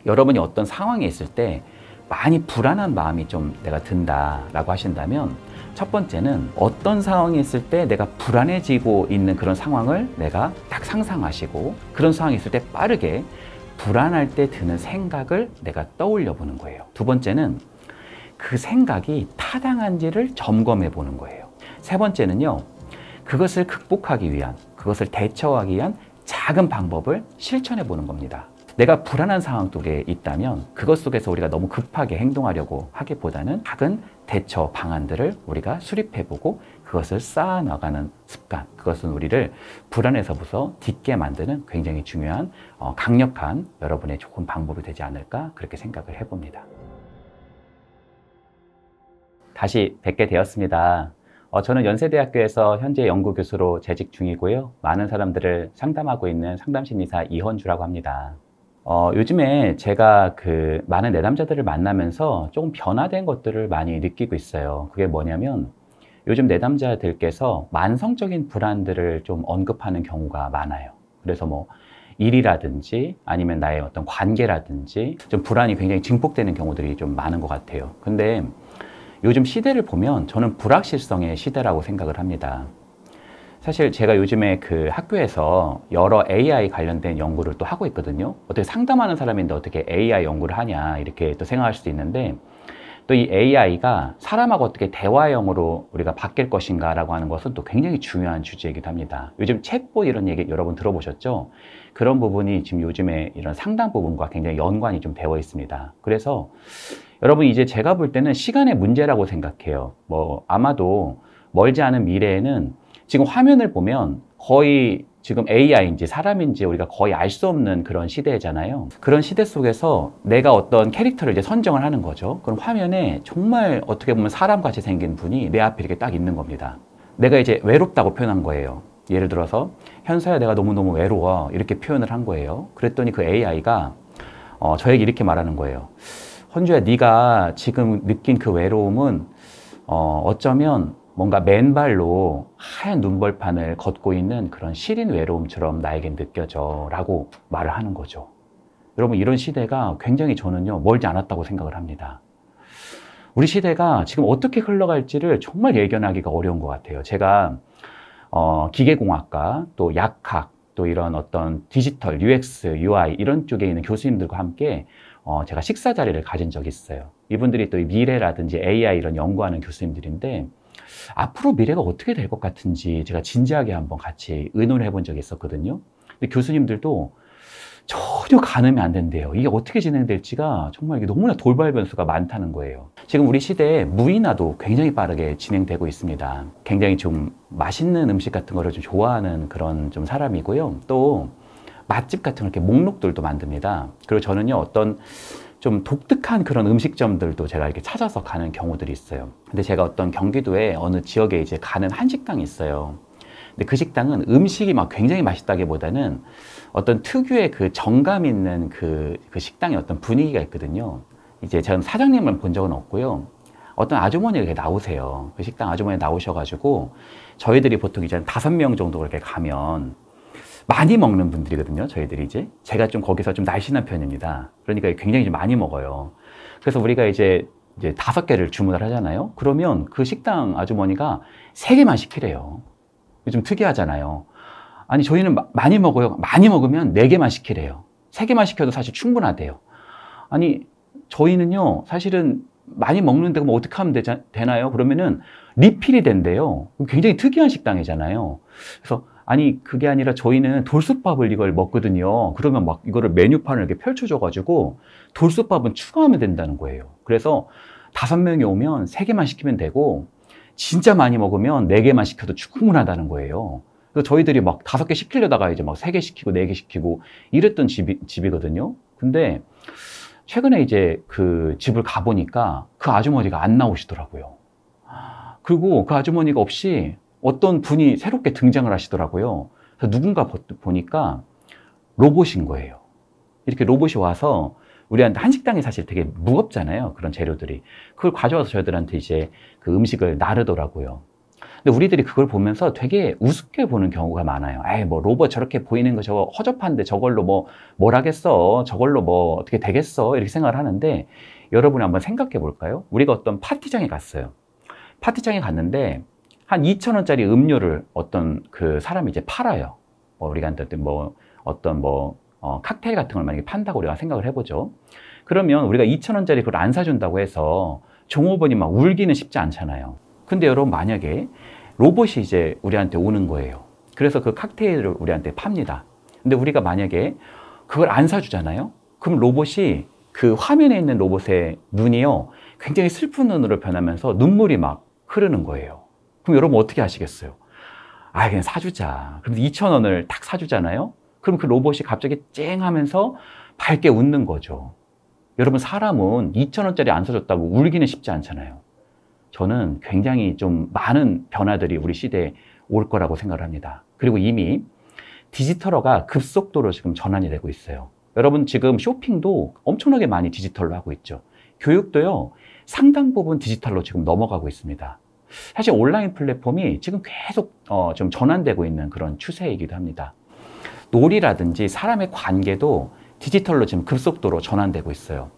여러분이 어떤 상황에 있을 때 많이 불안한 마음이 좀 내가 든다라고 하신다면, 첫 번째는 어떤 상황에 있을 때 내가 불안해지고 있는 그런 상황을 내가 딱 상상하시고, 그런 상황이 있을 때 빠르게 불안할 때 드는 생각을 내가 떠올려 보는 거예요. 두 번째는 그 생각이 타당한지를 점검해 보는 거예요. 세 번째는요, 그것을 극복하기 위한, 그것을 대처하기 위한 작은 방법을 실천해 보는 겁니다. 내가 불안한 상황 속에 있다면 그것 속에서 우리가 너무 급하게 행동하려고 하기보다는 작은 대처 방안들을 우리가 수립해보고 그것을 쌓아나가는 습관, 그것은 우리를 불안에서부터 딛게 만드는 굉장히 중요한 강력한 여러분의 좋은 방법이 되지 않을까, 그렇게 생각을 해봅니다. 다시 뵙게 되었습니다. 저는 연세대학교에서 현재 연구교수로 재직 중이고요. 많은 사람들을 상담하고 있는 상담심리사 이헌주라고 합니다. 요즘에 제가 많은 내담자들을 만나면서 조금 변화된 것들을 많이 느끼고 있어요. 그게 뭐냐면, 요즘 내담자들께서 만성적인 불안들을 좀 언급하는 경우가 많아요. 그래서 뭐 일이라든지 아니면 나의 어떤 관계라든지 좀 불안이 굉장히 증폭되는 경우들이 좀 많은 것 같아요. 근데 요즘 시대를 보면 저는 불확실성의 시대라고 생각을 합니다. 사실 제가 요즘에 학교에서 여러 AI 관련된 연구를 또 하고 있거든요. 어떻게 상담하는 사람인데 어떻게 AI 연구를 하냐, 이렇게 또 생각할 수도 있는데, 또 이 AI가 사람하고 어떻게 대화형으로 우리가 바뀔 것인가 라고 하는 것은 또 굉장히 중요한 주제이기도 합니다. 요즘 챗봇 이런 얘기 여러분 들어보셨죠? 그런 부분이 지금 요즘에 이런 상담 부분과 굉장히 연관이 좀 되어 있습니다. 그래서 여러분, 이제 제가 볼 때는 시간의 문제라고 생각해요. 아마도 멀지 않은 미래에는 지금 화면을 보면 거의 지금 AI인지 사람인지 우리가 거의 알 수 없는 그런 시대잖아요. 그런 시대 속에서 내가 어떤 캐릭터를 이제 선정을 하는 거죠. 그럼 화면에 정말 어떻게 보면 사람같이 생긴 분이 내 앞에 이렇게 딱 있는 겁니다. 내가 이제 외롭다고 표현한 거예요. 예를 들어서, 현서야, 내가 너무너무 외로워, 이렇게 표현을 한 거예요. 그랬더니 그 AI가 저에게 이렇게 말하는 거예요. 헌주야, 네가 지금 느낀 그 외로움은 어쩌면 뭔가 맨발로 하얀 눈벌판을 걷고 있는 그런 시린 외로움처럼 나에겐 느껴져 라고 말을 하는 거죠. 여러분, 이런 시대가 굉장히 저는요, 멀지 않았다고 생각을 합니다. 우리 시대가 지금 어떻게 흘러갈지를 정말 예견하기가 어려운 것 같아요. 제가 기계공학과, 또 약학, 또 이런 어떤 디지털, UX, UI 이런 쪽에 있는 교수님들과 함께 제가 식사 자리를 가진 적이 있어요. 이분들이 또 미래라든지 AI 이런 연구하는 교수님들인데, 앞으로 미래가 어떻게 될 것 같은지 제가 진지하게 한번 같이 의논을 해본 적이 있었거든요. 근데 교수님들도 전혀 가늠이 안 된대요. 이게 어떻게 진행될지가 정말 이게 너무나 돌발 변수가 많다는 거예요. 지금 우리 시대에 무인화도 굉장히 빠르게 진행되고 있습니다. 굉장히 좀 맛있는 음식 같은 거를 좀 좋아하는 그런 좀 사람이고요. 또 맛집 같은 이렇게 목록들도 만듭니다. 그리고 저는요, 어떤 좀 독특한 그런 음식점들도 제가 이렇게 찾아서 가는 경우들이 있어요. 근데 제가 어떤 경기도에 어느 지역에 이제 가는 한식당이 있어요. 근데 그 식당은 음식이 막 굉장히 맛있다기보다는 어떤 특유의 그 정감 있는 그 식당의 어떤 분위기가 있거든요. 이제 저는 사장님을 본 적은 없고요. 어떤 아주머니가 이렇게 나오세요. 그 식당 아주머니 나오셔가지고 저희들이 보통 이제 5명 정도 이렇게 가면 많이 먹는 분들이거든요. 저희들이 제가 좀 거기서 좀 날씬한 편입니다. 그러니까 굉장히 좀 많이 먹어요. 그래서 우리가 이제 5개를 주문을 하잖아요. 그러면 그 식당 아주머니가 3개만 시키래요. 좀 특이하잖아요. 아니, 저희는 많이 먹어요. 많이 먹으면 4개만 시키래요. 3개만 시켜도 사실 충분하대요. 아니, 저희는요, 사실은 많이 먹는데 그럼 어떻게 하면 되나요? 그러면은 리필이 된대요. 굉장히 특이한 식당이잖아요. 그래서 아니, 그게 아니라 저희는 돌솥밥을 이걸 먹거든요. 그러면 막 이거를 메뉴판을 이렇게 펼쳐줘가지고 돌솥밥은 추가하면 된다는 거예요. 그래서 5명이 오면 3개만 시키면 되고, 진짜 많이 먹으면 4개만 시켜도 충분하다는 거예요. 그래서 저희들이 막 5개 시키려다가 이제 막 3개 시키고 4개 시키고 이랬던 집이거든요. 근데 최근에 이제 그 집을 가보니까 그 아주머니가 안 나오시더라고요. 그리고 그 아주머니가 없이 어떤 분이 새롭게 등장을 하시더라고요. 그래서 누군가 보니까 로봇인 거예요. 이렇게 로봇이 와서 우리한테 한식당이 사실 되게 무겁잖아요. 그런 재료들이. 그걸 가져와서 저희들한테 이제 그 음식을 나르더라고요. 근데 우리들이 그걸 보면서 되게 우습게 보는 경우가 많아요. 에이, 뭐 로봇 저렇게 보이는 거 저거 허접한데 저걸로 뭘 하겠어? 저걸로 뭐 어떻게 되겠어? 이렇게 생각을 하는데 여러분이 한번 생각해 볼까요? 우리가 어떤 파티장에 갔어요. 파티장에 갔는데 한 2,000원짜리 음료를 어떤 그 사람이 이제 팔아요. 뭐 우리가 어떤 칵테일 같은 걸 만약에 판다고 우리가 생각을 해보죠. 그러면 우리가 2,000원짜리 그걸 안 사준다고 해서 종업원이 막 울기는 쉽지 않잖아요. 근데 여러분 만약에 로봇이 이제 우리한테 오는 거예요. 그래서 그 칵테일을 우리한테 팝니다. 근데 우리가 만약에 그걸 안 사주잖아요. 그럼 로봇이 그 화면에 있는 로봇의 눈이요, 굉장히 슬픈 눈으로 변하면서 눈물이 막 흐르는 거예요. 그럼 여러분 어떻게 하시겠어요? 아, 그냥 사주자. 그럼 2,000원을 딱 사주잖아요. 그럼 그 로봇이 갑자기 쨍 하면서 밝게 웃는 거죠. 여러분 사람은 2,000원짜리 안 사줬다고 울기는 쉽지 않잖아요. 저는 굉장히 좀 많은 변화들이 우리 시대에 올 거라고 생각을 합니다. 그리고 이미 디지털화가 급속도로 지금 전환이 되고 있어요. 여러분 지금 쇼핑도 엄청나게 많이 디지털로 하고 있죠. 교육도요, 상당 부분 디지털로 지금 넘어가고 있습니다. 사실 온라인 플랫폼이 지금 계속 좀 전환되고 있는 그런 추세이기도 합니다. 놀이라든지 사람의 관계도 디지털로 지금 급속도로 전환되고 있어요.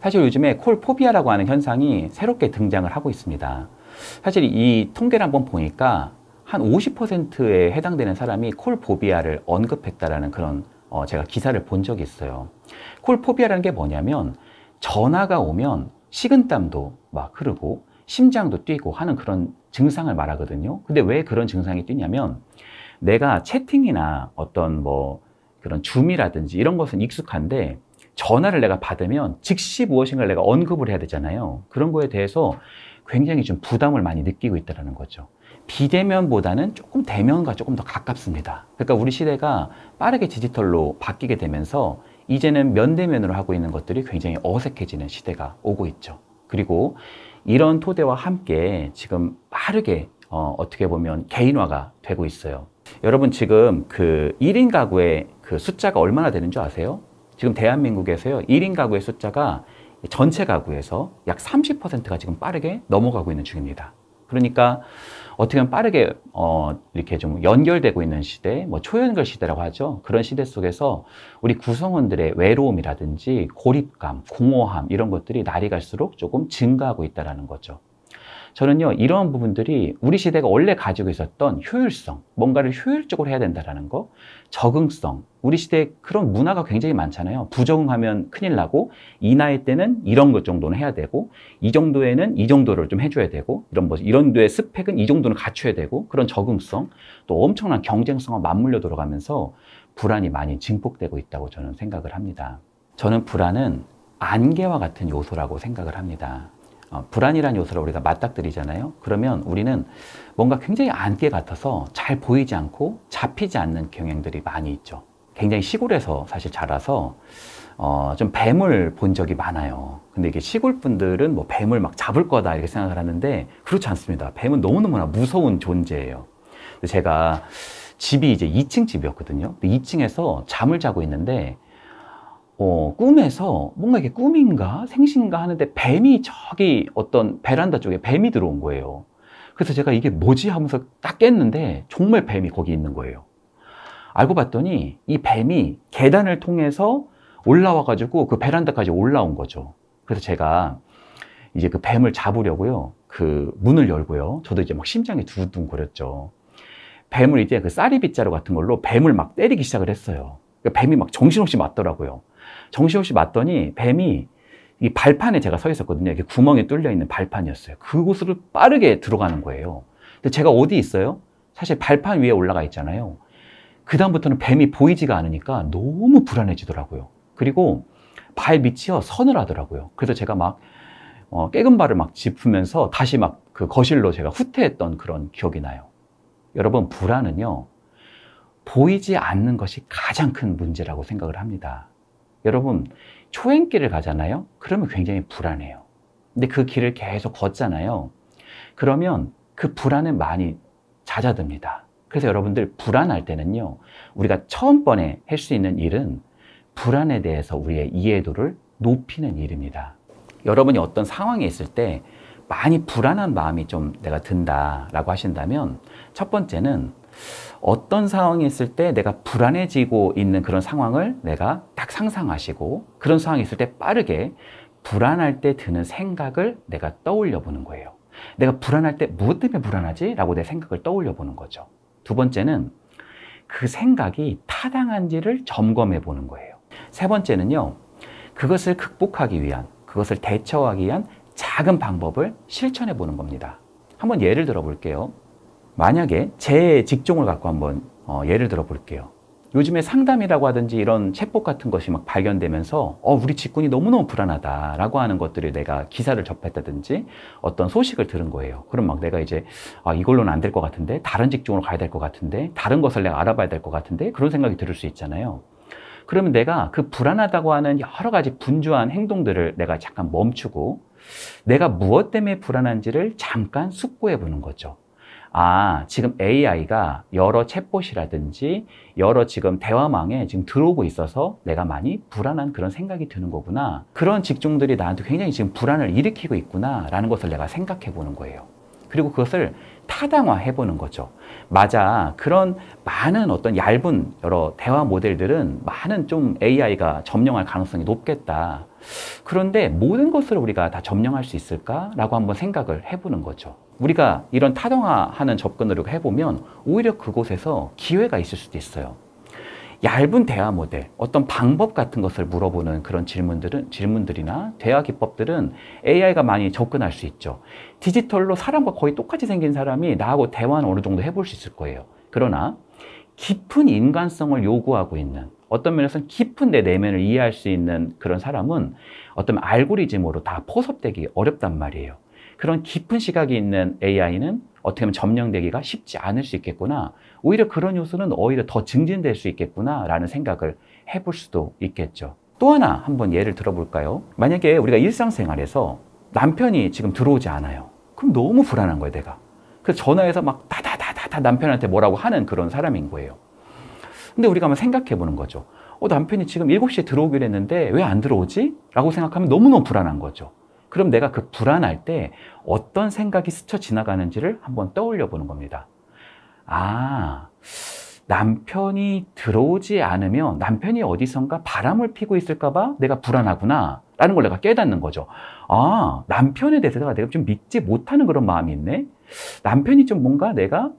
사실 요즘에 콜포비아라고 하는 현상이 새롭게 등장을 하고 있습니다. 사실 이 통계를 한번 보니까 한 50%에 해당되는 사람이 콜포비아를 언급했다라는 그런 제가 기사를 본 적이 있어요. 콜포비아라는 게 뭐냐면 전화가 오면 식은땀도 막 흐르고 심장도 뛰고 하는 그런 증상을 말하거든요. 근데 왜 그런 증상이 뛰냐면 내가 채팅이나 어떤 그런 줌이라든지 이런 것은 익숙한데 전화를 내가 받으면 즉시 무엇인가를 내가 언급을 해야 되잖아요. 그런 거에 대해서 굉장히 좀 부담을 많이 느끼고 있다는 거죠. 비대면보다는 조금 대면과 조금 더 가깝습니다. 그러니까 우리 시대가 빠르게 디지털로 바뀌게 되면서 이제는 면대면으로 하고 있는 것들이 굉장히 어색해지는 시대가 오고 있죠. 그리고 이런 토대와 함께 지금 빠르게 어떻게 보면 개인화가 되고 있어요. 여러분 지금 그 1인 가구의 그 숫자가 얼마나 되는 줄 아세요? 지금 대한민국에서요, 1인 가구의 숫자가 전체 가구에서 약 30%가 지금 빠르게 넘어가고 있는 중입니다. 그러니까 어떻게 보면 빠르게 이렇게 좀 연결되고 있는 시대, 초연결 시대라고 하죠. 그런 시대 속에서 우리 구성원들의 외로움이라든지 고립감, 공허함 이런 것들이 날이 갈수록 조금 증가하고 있다는 거죠. 저는요, 이러한 부분들이 우리 시대가 원래 가지고 있었던 효율성, 뭔가를 효율적으로 해야 된다는 거, 적응성, 우리 시대에 그런 문화가 굉장히 많잖아요. 부적응하면 큰일 나고, 이 나이 때는 이런 것 정도는 해야 되고, 이 정도에는 이 정도를 좀 해줘야 되고, 이런 류의 스펙은 이 정도는 갖춰야 되고, 그런 적응성, 또 엄청난 경쟁성과 맞물려 돌아가면서 불안이 많이 증폭되고 있다고 저는 생각을 합니다. 저는 불안은 안개와 같은 요소라고 생각을 합니다. 불안이라는 요소를 우리가 맞닥뜨리잖아요. 그러면 우리는 뭔가 굉장히 안개 같아서 잘 보이지 않고 잡히지 않는 경향들이 많이 있죠. 굉장히 시골에서 사실 자라서 좀 뱀을 본 적이 많아요. 근데 이게 시골 분들은 뱀을 막 잡을 거다 이렇게 생각을 하는데 그렇지 않습니다. 뱀은 너무너무나 무서운 존재예요. 제가 집이 이제 2층 집이었거든요. 2층에서 잠을 자고 있는데 꿈에서 뭔가 이게 꿈인가 생신가 하는데 뱀이 저기 어떤 베란다 쪽에 뱀이 들어온 거예요. 그래서 제가 이게 뭐지 하면서 딱 깼는데 정말 뱀이 거기 있는 거예요. 알고 봤더니 이 뱀이 계단을 통해서 올라와 가지고 그 베란다까지 올라온 거죠. 그래서 제가 이제 그 뱀을 잡으려고요, 그 문을 열고요, 저도 이제 막 심장이 두근두근거렸죠. 뱀을 이제 그 쌀이빗자루 같은 걸로 뱀을 막 때리기 시작을 했어요. 뱀이 막 정신없이 맞더라고요. 정신없이 맞더니 뱀이 이 발판에 제가 서 있었거든요. 이렇게 구멍이 뚫려 있는 발판이었어요. 그곳으로 빠르게 들어가는 거예요. 근데 제가 어디 있어요? 사실 발판 위에 올라가 있잖아요. 그다음부터는 뱀이 보이지가 않으니까 너무 불안해지더라고요. 그리고 발 밑이요, 서늘하더라고요. 그래서 제가 막 깨금 발을 막 짚으면서 다시 막 그 거실로 제가 후퇴했던 그런 기억이 나요. 여러분, 불안은요, 보이지 않는 것이 가장 큰 문제라고 생각을 합니다. 여러분, 초행길을 가잖아요? 그러면 굉장히 불안해요. 근데 그 길을 계속 걷잖아요? 그러면 그 불안은 많이 잦아듭니다. 그래서 여러분들 불안할 때는요, 우리가 처음번에 할 수 있는 일은 불안에 대해서 우리의 이해도를 높이는 일입니다. 여러분이 어떤 상황에 있을 때 많이 불안한 마음이 좀 내가 든다라고 하신다면 첫 번째는 어떤 상황이 있을 때 내가 불안해지고 있는 그런 상황을 내가 딱 상상하시고 그런 상황이 있을 때 빠르게 불안할 때 드는 생각을 내가 떠올려 보는 거예요. 내가 불안할 때 무엇 때문에 불안하지? 라고 내 생각을 떠올려 보는 거죠. 두 번째는 그 생각이 타당한지를 점검해 보는 거예요. 세 번째는요, 그것을 극복하기 위한, 그것을 대처하기 위한 작은 방법을 실천해 보는 겁니다. 한번 예를 들어 볼게요. 만약에 제 직종을 갖고 한번 예를 들어 볼게요. 요즘에 상담이라고 하든지 이런 챗봇 같은 것이 막 발견되면서 우리 직군이 너무너무 불안하다라고 하는 것들을 내가 기사를 접했다든지 어떤 소식을 들은 거예요. 그럼 막 내가 이제 이걸로는 안 될 것 같은데, 다른 직종으로 가야 될 것 같은데, 다른 것을 내가 알아봐야 될 것 같은데, 그런 생각이 들을 수 있잖아요. 그러면 내가 그 불안하다고 하는 여러 가지 분주한 행동들을 내가 잠깐 멈추고 내가 무엇 때문에 불안한지를 잠깐 숙고해 보는 거죠. 지금 AI가 여러 챗봇이라든지 여러 지금 대화망에 지금 들어오고 있어서 내가 많이 불안한 그런 생각이 드는 거구나. 그런 직종들이 나한테 굉장히 지금 불안을 일으키고 있구나 라는 것을 내가 생각해 보는 거예요. 그리고 그것을 타당화해 보는 거죠. 맞아. 그런 많은 어떤 얇은 여러 대화 모델들은 많은 좀 AI가 점령할 가능성이 높겠다. 그런데 모든 것을 우리가 다 점령할 수 있을까라고 한번 생각을 해보는 거죠. 우리가 이런 타당화하는 접근으로 해보면 오히려 그곳에서 기회가 있을 수도 있어요. 얇은 대화 모델, 어떤 방법 같은 것을 물어보는 그런 질문들이나 대화 기법들은 AI가 많이 접근할 수 있죠. 디지털로 사람과 거의 똑같이 생긴 사람이 나하고 대화는 어느 정도 해볼 수 있을 거예요. 그러나 깊은 인간성을 요구하고 있는, 어떤 면에서는 깊은 내 내면을 이해할 수 있는 그런 사람은 어떤 알고리즘으로 다 포섭되기 어렵단 말이에요. 그런 깊은 시각이 있는 AI는 어떻게 보면 점령되기가 쉽지 않을 수 있겠구나. 오히려 그런 요소는 오히려 더 증진될 수 있겠구나 라는 생각을 해볼 수도 있겠죠. 또 하나 한번 예를 들어볼까요? 만약에 우리가 일상생활에서 남편이 지금 들어오지 않아요. 그럼 너무 불안한 거예요, 내가. 그래서 전화해서 막 다다다다다 남편한테 뭐라고 하는 그런 사람인 거예요. 근데 우리가 한번 생각해 보는 거죠. 남편이 지금 7시에 들어오기로 했는데 왜 안 들어오지? 라고 생각하면 너무너무 불안한 거죠. 그럼 내가 그 불안할 때 어떤 생각이 스쳐 지나가는지를 한번 떠올려 보는 겁니다. 남편이 들어오지 않으면 남편이 어디선가 바람을 피고 있을까봐 내가 불안하구나 라는 걸 내가 깨닫는 거죠. 남편에 대해서 내가 좀 믿지 못하는 그런 마음이 있네. 남편이 좀 뭔가 내가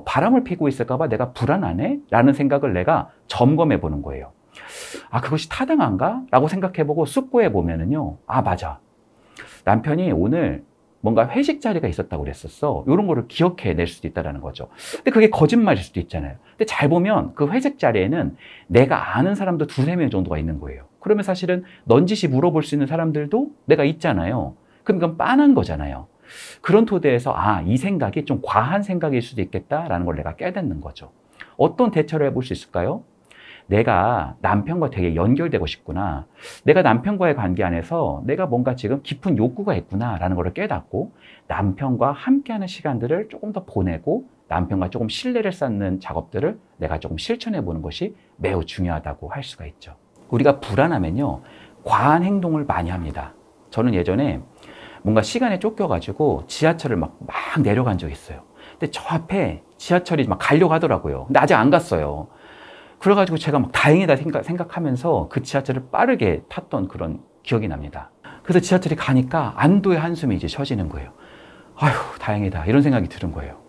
바람을 피고 있을까봐 내가 불안하네 라는 생각을 내가 점검해 보는 거예요. 그것이 타당한가? 라고 생각해 보고 숙고해 보면은요, 맞아. 남편이 오늘 뭔가 회식 자리가 있었다고 그랬었어. 이런 거를 기억해 낼 수도 있다는 거죠. 근데 그게 거짓말일 수도 있잖아요. 근데 잘 보면 그 회식 자리에는 내가 아는 사람도 2-3명 정도가 있는 거예요. 그러면 사실은 넌지시 물어볼 수 있는 사람들도 내가 있잖아요. 그럼 이건 빤한 거잖아요. 그런 토대에서 이 생각이 좀 과한 생각일 수도 있겠다라는 걸 내가 깨닫는 거죠. 어떤 대처를 해볼 수 있을까요? 내가 남편과 되게 연결되고 싶구나. 내가 남편과의 관계 안에서 내가 뭔가 지금 깊은 욕구가 있구나 라는 걸 깨닫고 남편과 함께하는 시간들을 조금 더 보내고 남편과 조금 신뢰를 쌓는 작업들을 내가 조금 실천해 보는 것이 매우 중요하다고 할 수가 있죠. 우리가 불안하면요, 과한 행동을 많이 합니다. 저는 예전에 뭔가 시간에 쫓겨가지고 지하철을 막 내려간 적이 있어요. 근데 저 앞에 지하철이 막 가려고 하더라고요. 근데 아직 안 갔어요. 그래가지고 제가 막 다행이다 생각하면서 그 지하철을 빠르게 탔던 그런 기억이 납니다. 그래서 지하철이 가니까 안도의 한숨이 이제 쳐지는 거예요. 다행이다 이런 생각이 드는 거예요.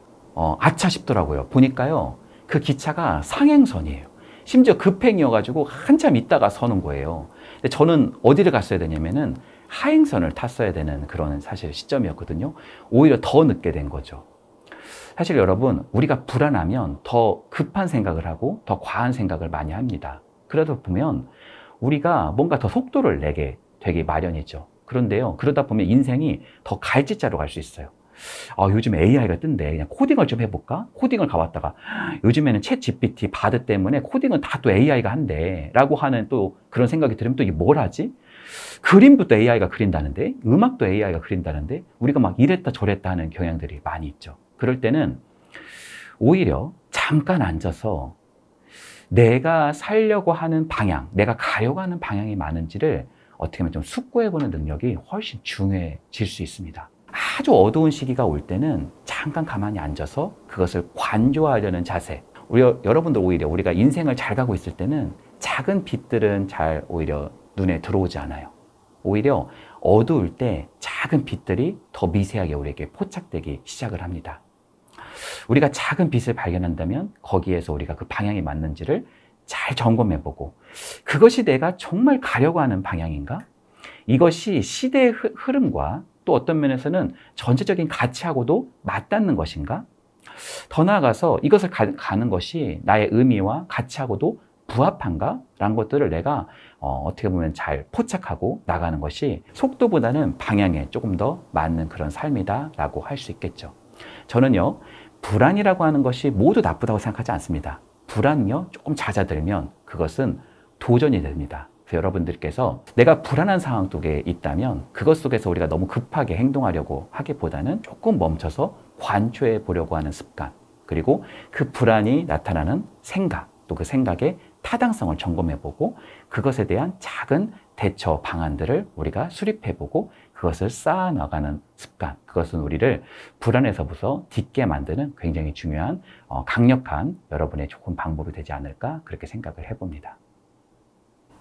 아차 싶더라고요. 보니까요, 그 기차가 상행선이에요. 심지어 급행이어가지고 한참 있다가 서는 거예요. 근데 저는 어디를 갔어야 되냐면은 하행선을 탔어야 되는 그런 사실 시점이었거든요. 오히려 더 늦게 된 거죠. 사실 여러분, 우리가 불안하면 더 급한 생각을 하고 더 과한 생각을 많이 합니다. 그러다 보면 우리가 뭔가 더 속도를 내게 되기 마련이죠. 그런데요, 그러다 보면 인생이 더 갈지자로 갈 수 있어요. 요즘 AI가 뜬대. 그냥 코딩을 좀 해볼까? 코딩을 가봤다가 요즘에는 챗 GPT, 바드 때문에 코딩은 다 또 AI가 한대 라고 하는 또 그런 생각이 들으면 또 이게 뭘 하지? 그림도 또 AI가 그린다는데, 음악도 AI가 그린다는데, 우리가 막 이랬다 저랬다 하는 경향들이 많이 있죠. 그럴 때는 오히려 잠깐 앉아서 내가 살려고 하는 방향, 내가 가려고 하는 방향이 많은지를 어떻게 보면 좀 숙고해보는 능력이 훨씬 중요해질 수 있습니다. 아주 어두운 시기가 올 때는 잠깐 가만히 앉아서 그것을 관조하려는 자세. 여러분들 오히려 우리가 인생을 잘 가고 있을 때는 작은 빛들은 잘 오히려 눈에 들어오지 않아요. 오히려 어두울 때 작은 빛들이 더 미세하게 우리에게 포착되기 시작을 합니다. 우리가 작은 빛을 발견한다면 거기에서 우리가 그 방향이 맞는지를 잘 점검해보고, 그것이 내가 정말 가려고 하는 방향인가? 이것이 시대의 흐름과 또 어떤 면에서는 전체적인 가치하고도 맞닿는 것인가? 더 나아가서 이것을 가는 것이 나의 의미와 가치하고도 부합한가? 라는 것들을 내가 어떻게 보면 잘 포착하고 나가는 것이 속도보다는 방향에 조금 더 맞는 그런 삶이다 라고 할 수 있겠죠. 저는요, 불안이라고 하는 것이 모두 나쁘다고 생각하지 않습니다. 불안이요, 조금 잦아들면 그것은 도전이 됩니다. 그래서 여러분들께서 내가 불안한 상황 속에 있다면 그것 속에서 우리가 너무 급하게 행동하려고 하기보다는 조금 멈춰서 관초해 보려고 하는 습관, 그리고 그 불안이 나타나는 생각, 또 그 생각의 타당성을 점검해보고 그것에 대한 작은 대처 방안들을 우리가 수립해보고 그것을 쌓아나가는 습관, 그것은 우리를 불안에서부터 딛게 만드는 굉장히 중요한 강력한 여러분의 좋은 방법이 되지 않을까 그렇게 생각을 해봅니다.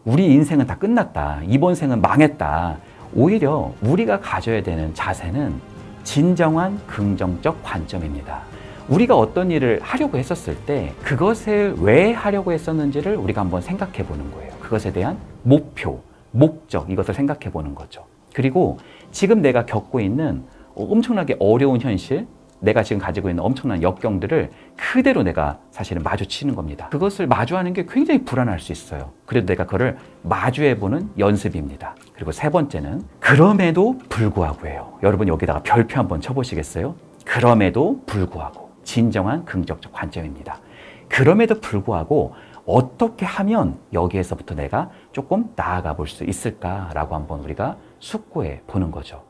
우리 인생은 다 끝났다, 이번 생은 망했다. 오히려 우리가 가져야 되는 자세는 진정한 긍정적 관점입니다. 우리가 어떤 일을 하려고 했었을 때 그것을 왜 하려고 했었는지를 우리가 한번 생각해 보는 거예요. 그것에 대한 목표, 목적, 이것을 생각해 보는 거죠. 그리고 지금 내가 겪고 있는 엄청나게 어려운 현실, 내가 지금 가지고 있는 엄청난 역경들을 그대로 내가 사실은 마주치는 겁니다. 그것을 마주하는 게 굉장히 불안할 수 있어요. 그래도 내가 그걸 마주해보는 연습입니다. 그리고 세 번째는 그럼에도 불구하고예요. 여러분 여기다가 별표 한번 쳐보시겠어요? 그럼에도 불구하고. 진정한 긍정적 관점입니다. 그럼에도 불구하고 어떻게 하면 여기에서부터 내가 조금 나아가 볼 수 있을까라고 한번 우리가 숙고해 보는 거죠.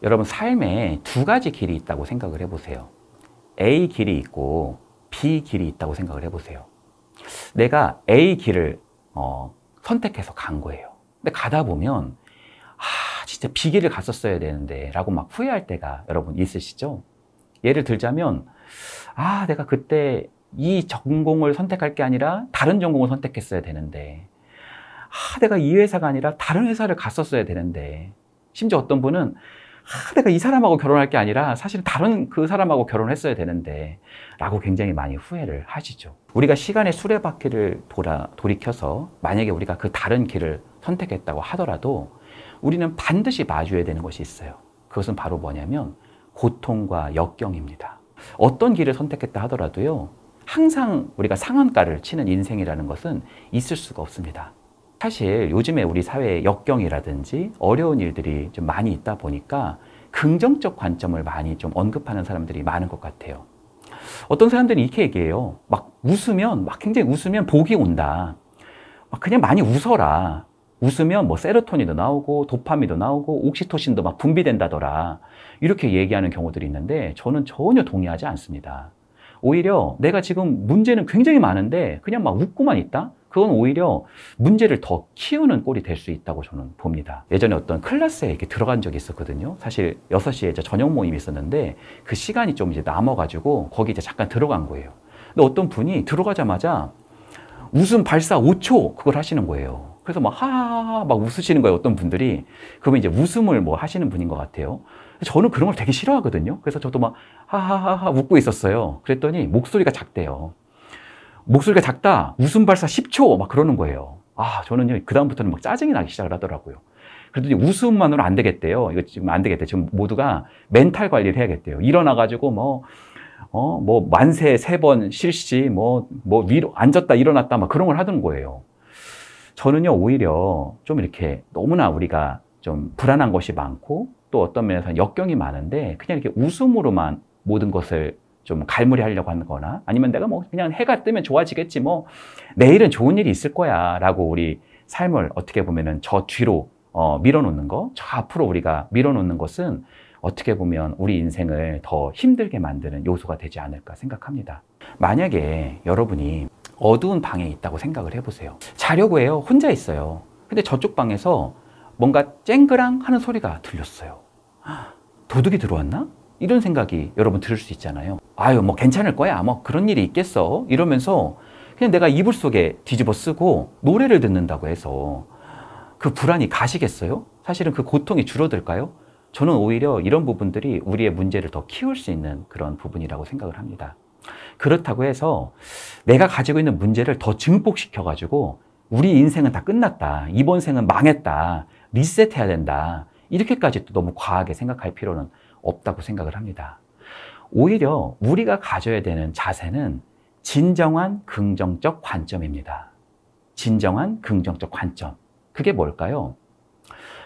여러분 삶에 두 가지 길이 있다고 생각을 해보세요. A 길이 있고 B 길이 있다고 생각을 해보세요. 내가 A 길을 선택해서 간 거예요. 근데 가다 보면 진짜 B 길을 갔었어야 되는데 라고 막 후회할 때가 여러분 있으시죠? 예를 들자면 내가 그때 이 전공을 선택할 게 아니라 다른 전공을 선택했어야 되는데, 내가 이 회사가 아니라 다른 회사를 갔었어야 되는데, 심지어 어떤 분은 내가 이 사람하고 결혼할 게 아니라 사실 다른 그 사람하고 결혼을 했어야 되는데 라고 굉장히 많이 후회를 하시죠. 우리가 시간의 수레바퀴를 돌이켜서 만약에 우리가 그 다른 길을 선택했다고 하더라도 우리는 반드시 마주해야 되는 것이 있어요. 그것은 바로 뭐냐면 고통과 역경입니다. 어떤 길을 선택했다 하더라도요, 항상 우리가 상한가를 치는 인생이라는 것은 있을 수가 없습니다. 사실 요즘에 우리 사회에 역경이라든지 어려운 일들이 좀 많이 있다 보니까 긍정적 관점을 많이 좀 언급하는 사람들이 많은 것 같아요. 어떤 사람들은 이렇게 얘기해요. 굉장히 웃으면 복이 온다. 그냥 많이 웃어라. 웃으면 뭐 세로토닌도 나오고 도파민도 나오고 옥시토신도 막 분비된다더라. 이렇게 얘기하는 경우들이 있는데 저는 전혀 동의하지 않습니다. 오히려 내가 지금 문제는 굉장히 많은데 그냥 막 웃고만 있다? 그건 오히려 문제를 더 키우는 꼴이 될 수 있다고 저는 봅니다. 예전에 어떤 클래스에 이렇게 들어간 적이 있었거든요. 사실 6시에 저녁 모임이 있었는데 그 시간이 좀 이제 남아가지고 거기 이제 잠깐 들어간 거예요. 근데 어떤 분이 들어가자마자 웃음 발사 5초 그걸 하시는 거예요. 그래서 막 하하하 막 웃으시는 거예요. 어떤 분들이. 그러면 이제 웃음을 뭐 하시는 분인 것 같아요. 저는 그런 걸 되게 싫어하거든요. 그래서 저도 막 하하하하 웃고 있었어요. 그랬더니 목소리가 작대요. 목소리가 작다. 웃음 발사 10초 막 그러는 거예요. 저는요 그다음부터는 막 짜증이 나기 시작을 하더라고요. 그랬더니 웃음만으로 안 되겠대요. 이거 지금 안 되겠대. 지금 모두가 멘탈 관리를 해야겠대요. 일어나가지고 만세 3번 실시 위로 앉았다 일어났다 막 그런 걸 하던 거예요. 저는요 오히려 좀 이렇게 너무나 우리가 좀 불안한 것이 많고 또 어떤 면에서는 역경이 많은데 그냥 이렇게 웃음으로만 모든 것을 좀 갈무리하려고 하는 거나 아니면 내가 그냥 해가 뜨면 좋아지겠지 내일은 좋은 일이 있을 거야 라고 우리 삶을 어떻게 보면은 저 뒤로 밀어놓는 거, 저 앞으로 우리가 밀어놓는 것은 어떻게 보면 우리 인생을 더 힘들게 만드는 요소가 되지 않을까 생각합니다. 만약에 여러분이 어두운 방에 있다고 생각을 해보세요. 자려고 해요. 혼자 있어요. 근데 저쪽 방에서 뭔가 쨍그랑 하는 소리가 들렸어요. 도둑이 들어왔나? 이런 생각이 여러분 들을 수 있잖아요. 아유, 뭐 괜찮을 거야. 뭐 그런 일이 있겠어. 이러면서 그냥 내가 이불 속에 뒤집어 쓰고 노래를 듣는다고 해서 그 불안이 가시겠어요? 사실은 그 고통이 줄어들까요? 저는 오히려 이런 부분들이 우리의 문제를 더 키울 수 있는 그런 부분이라고 생각을 합니다. 그렇다고 해서 내가 가지고 있는 문제를 더 증폭시켜가지고 우리 인생은 다 끝났다. 이번 생은 망했다. 리셋해야 된다. 이렇게까지 또 너무 과하게 생각할 필요는 없다고 생각을 합니다. 오히려 우리가 가져야 되는 자세는 진정한 긍정적 관점입니다. 진정한 긍정적 관점. 그게 뭘까요?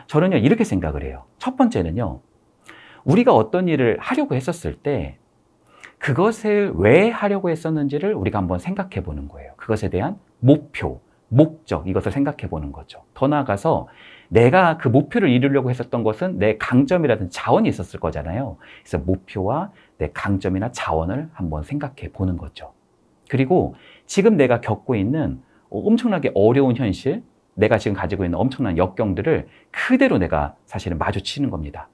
저는요, 이렇게 생각을 해요. 첫 번째는요, 우리가 어떤 일을 하려고 했었을 때 그것을 왜 하려고 했었는지를 우리가 한번 생각해 보는 거예요. 그것에 대한 목표, 목적, 이것을 생각해 보는 거죠. 더 나아가서 내가 그 목표를 이루려고 했었던 것은 내 강점이라든지 자원이 있었을 거잖아요. 그래서 목표와 내 강점이나 자원을 한번 생각해 보는 거죠. 그리고 지금 내가 겪고 있는 엄청나게 어려운 현실, 내가 지금 가지고 있는 엄청난 역경들을 그대로 내가 사실은 마주치는 겁니다.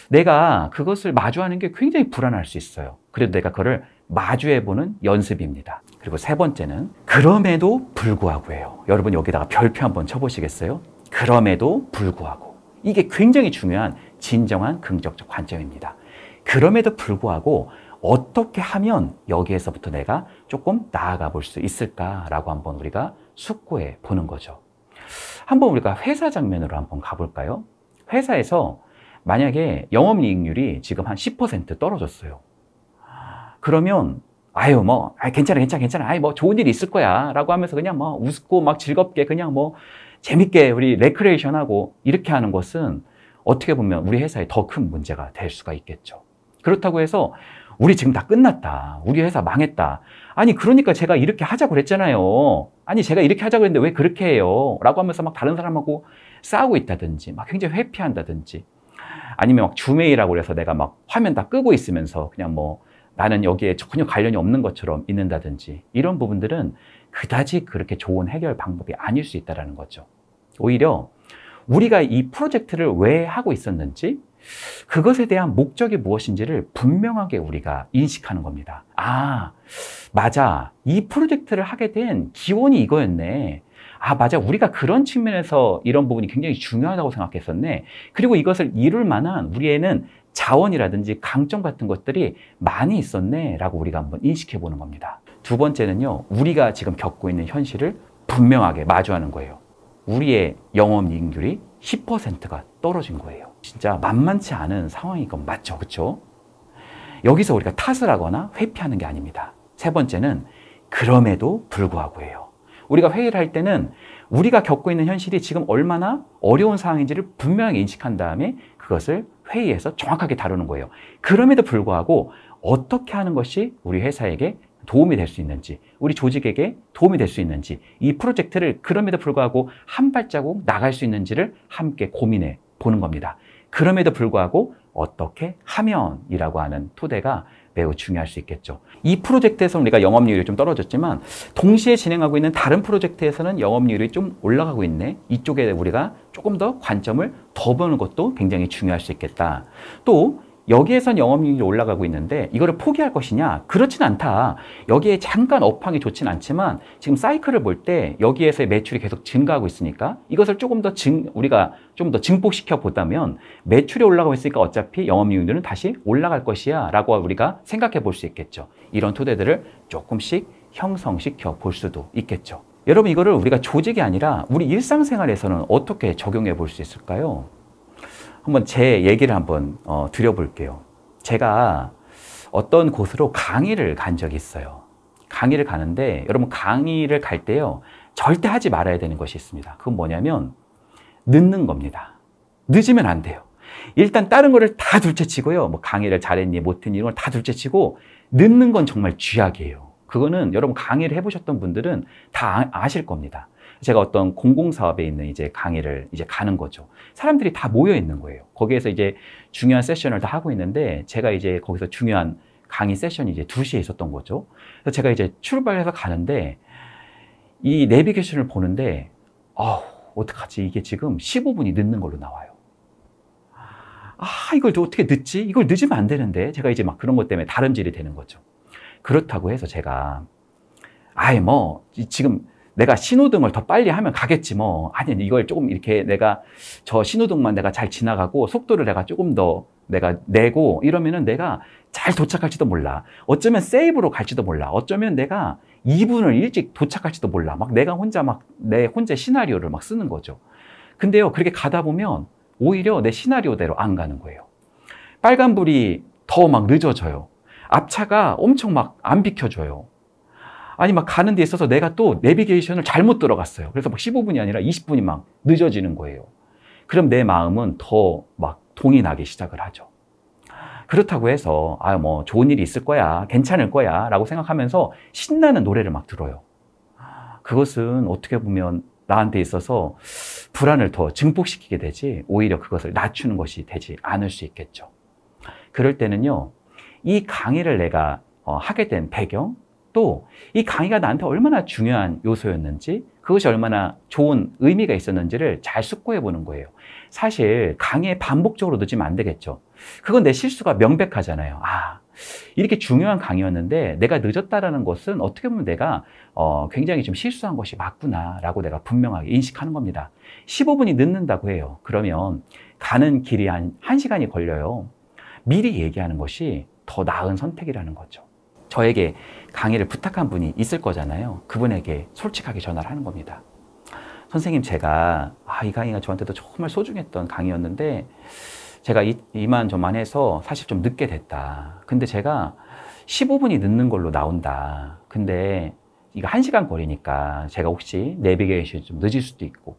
내가 그것을 마주하는 게 굉장히 불안할 수 있어요. 그래도 내가 그거를 마주해보는 연습입니다. 그리고 세 번째는 그럼에도 불구하고예요. 여러분 여기다가 별표 한번 쳐보시겠어요? 그럼에도 불구하고. 이게 굉장히 중요한 진정한 긍정적 관점입니다. 그럼에도 불구하고 어떻게 하면 여기에서부터 내가 조금 나아가 볼 수 있을까라고 한번 우리가 숙고해 보는 거죠. 한번 우리가 회사 장면으로 한번 가볼까요? 회사에서 만약에 영업이익률이 지금 한 10% 떨어졌어요. 그러면 아유 뭐 괜찮아 아이 뭐 좋은 일이 있을 거야 라고 하면서 그냥 뭐 웃고 막 즐겁게 그냥 뭐 재밌게 우리 레크레이션 하고 이렇게 하는 것은 어떻게 보면 우리 회사에 더 큰 문제가 될 수가 있겠죠. 그렇다고 해서 우리 지금 다 끝났다. 우리 회사 망했다. 아니 그러니까 제가 이렇게 하자고 그랬잖아요. 아니 제가 이렇게 하자고 했는데 왜 그렇게 해요? 라고 하면서 막 다른 사람하고 싸우고 있다든지 막 굉장히 회피한다든지 아니면 막 줌메이라고 그래서 내가 막 화면 다 끄고 있으면서 그냥 뭐 나는 여기에 전혀 관련이 없는 것처럼 있는다든지 이런 부분들은 그다지 그렇게 좋은 해결 방법이 아닐 수 있다는 거죠. 오히려 우리가 이 프로젝트를 왜 하고 있었는지 그것에 대한 목적이 무엇인지를 분명하게 우리가 인식하는 겁니다. 아, 맞아. 이 프로젝트를 하게 된 기원이 이거였네. 아, 맞아. 우리가 그런 측면에서 이런 부분이 굉장히 중요하다고 생각했었네. 그리고 이것을 이룰 만한 우리에는 자원이라든지 강점 같은 것들이 많이 있었네. 라고 우리가 한번 인식해 보는 겁니다. 두 번째는요, 우리가 지금 겪고 있는 현실을 분명하게 마주하는 거예요. 우리의 영업이익률이 10%가 떨어진 거예요. 진짜 만만치 않은 상황인 건 맞죠, 그렇죠? 여기서 우리가 탓을 하거나 회피하는 게 아닙니다. 세 번째는 그럼에도 불구하고예요. 우리가 회의를 할 때는 우리가 겪고 있는 현실이 지금 얼마나 어려운 상황인지를 분명하게 인식한 다음에 그것을 회의에서 정확하게 다루는 거예요. 그럼에도 불구하고 어떻게 하는 것이 우리 회사에게 도움이 될 수 있는지, 우리 조직에게 도움이 될 수 있는지, 이 프로젝트를 그럼에도 불구하고 한 발자국 나갈 수 있는지를 함께 고민해 보는 겁니다. 그럼에도 불구하고 어떻게 하면이라고 하는 토대가 매우 중요할 수 있겠죠. 이 프로젝트에서는 우리가 영업률이 좀 떨어졌지만 동시에 진행하고 있는 다른 프로젝트에서는 영업률이 좀 올라가고 있네. 이쪽에 우리가 조금 더 관점을 더 보는 것도 굉장히 중요할 수 있겠다. 또 여기에선 영업이익률이 올라가고 있는데 이거를 포기할 것이냐? 그렇진 않다. 여기에 잠깐 업황이 좋진 않지만 지금 사이클을 볼 때 여기에서의 매출이 계속 증가하고 있으니까 이것을 조금 더 우리가 좀 더 증폭시켜 보다면 매출이 올라가고 있으니까 어차피 영업이익률은 다시 올라갈 것이야 라고 우리가 생각해 볼 수 있겠죠. 이런 토대들을 조금씩 형성시켜 볼 수도 있겠죠. 여러분 이거를 우리가 조직이 아니라 우리 일상생활에서는 어떻게 적용해 볼 수 있을까요? 한번 제 얘기를 한번 드려볼게요. 제가 어떤 곳으로 강의를 간 적이 있어요. 강의를 가는데 여러분 강의를 갈 때요 절대 하지 말아야 되는 것이 있습니다. 그건 뭐냐면 늦는 겁니다. 늦으면 안 돼요. 일단 다른 거를 다 둘째치고요. 뭐 강의를 잘했니 못했니 이런 걸 다 둘째치고 늦는 건 정말 쥐약이에요. 그거는 여러분 강의를 해보셨던 분들은 다 아실 겁니다. 제가 어떤 공공사업에 있는 이제 강의를 이제 가는 거죠. 사람들이 다 모여 있는 거예요. 거기에서 이제 중요한 세션을 다 하고 있는데 제가 이제 거기서 중요한 강의 세션이 이제 2시에 있었던 거죠. 그래서 제가 이제 출발해서 가는데 이 내비게이션을 보는데 어떡하지? 이게 지금 15분이 늦는 걸로 나와요. 이걸 어떻게 늦지? 이걸 늦으면 안 되는데. 제가 이제 막 그런 것 때문에 다름질이 되는 거죠. 그렇다고 해서 제가, 지금 내가 신호등을 더 빨리 하면 가겠지 뭐. 아니, 이걸 조금 이렇게 내가 저 신호등만 내가 잘 지나가고 속도를 내가 조금 더 내가 내고 이러면은 내가 잘 도착할지도 몰라. 어쩌면 세이브로 갈지도 몰라. 어쩌면 내가 2분을 일찍 도착할지도 몰라. 막 내가 혼자 내 혼자 시나리오를 막 쓰는 거죠. 근데요, 그렇게 가다 보면 오히려 내 시나리오대로 안 가는 거예요. 빨간불이 더 막 늦어져요. 앞차가 엄청 막 안 비켜줘요. 아니, 막 가는 데 있어서 내가 또 내비게이션을 잘못 들어갔어요. 그래서 막 15분이 아니라 20분이 막 늦어지는 거예요. 그럼 내 마음은 더 막 동이 나기 시작을 하죠. 그렇다고 해서, 좋은 일이 있을 거야, 괜찮을 거야, 라고 생각하면서 신나는 노래를 막 들어요. 그것은 어떻게 보면 나한테 있어서 불안을 더 증폭시키게 되지, 오히려 그것을 낮추는 것이 되지 않을 수 있겠죠. 그럴 때는요, 이 강의를 내가 하게 된 배경, 또 이 강의가 나한테 얼마나 중요한 요소였는지, 그것이 얼마나 좋은 의미가 있었는지를 잘 숙고해 보는 거예요. 사실 강의에 반복적으로 늦으면 안 되겠죠. 그건 내 실수가 명백하잖아요. 이렇게 중요한 강의였는데 내가 늦었다라는 것은 어떻게 보면 내가 굉장히 좀 실수한 것이 맞구나라고 내가 분명하게 인식하는 겁니다. 15분이 늦는다고 해요. 그러면 가는 길이 한 1시간이 걸려요. 미리 얘기하는 것이 더 나은 선택이라는 거죠. 저에게 강의를 부탁한 분이 있을 거잖아요. 그분에게 솔직하게 전화를 하는 겁니다. 선생님, 제가 이 강의가 저한테도 정말 소중했던 강의였는데 제가 이만저만해서 사실 좀 늦게 됐다. 근데 제가 15분이 늦는 걸로 나온다. 근데 이거 1시간 거리니까 제가 혹시 내비게이션이 좀 늦을 수도 있고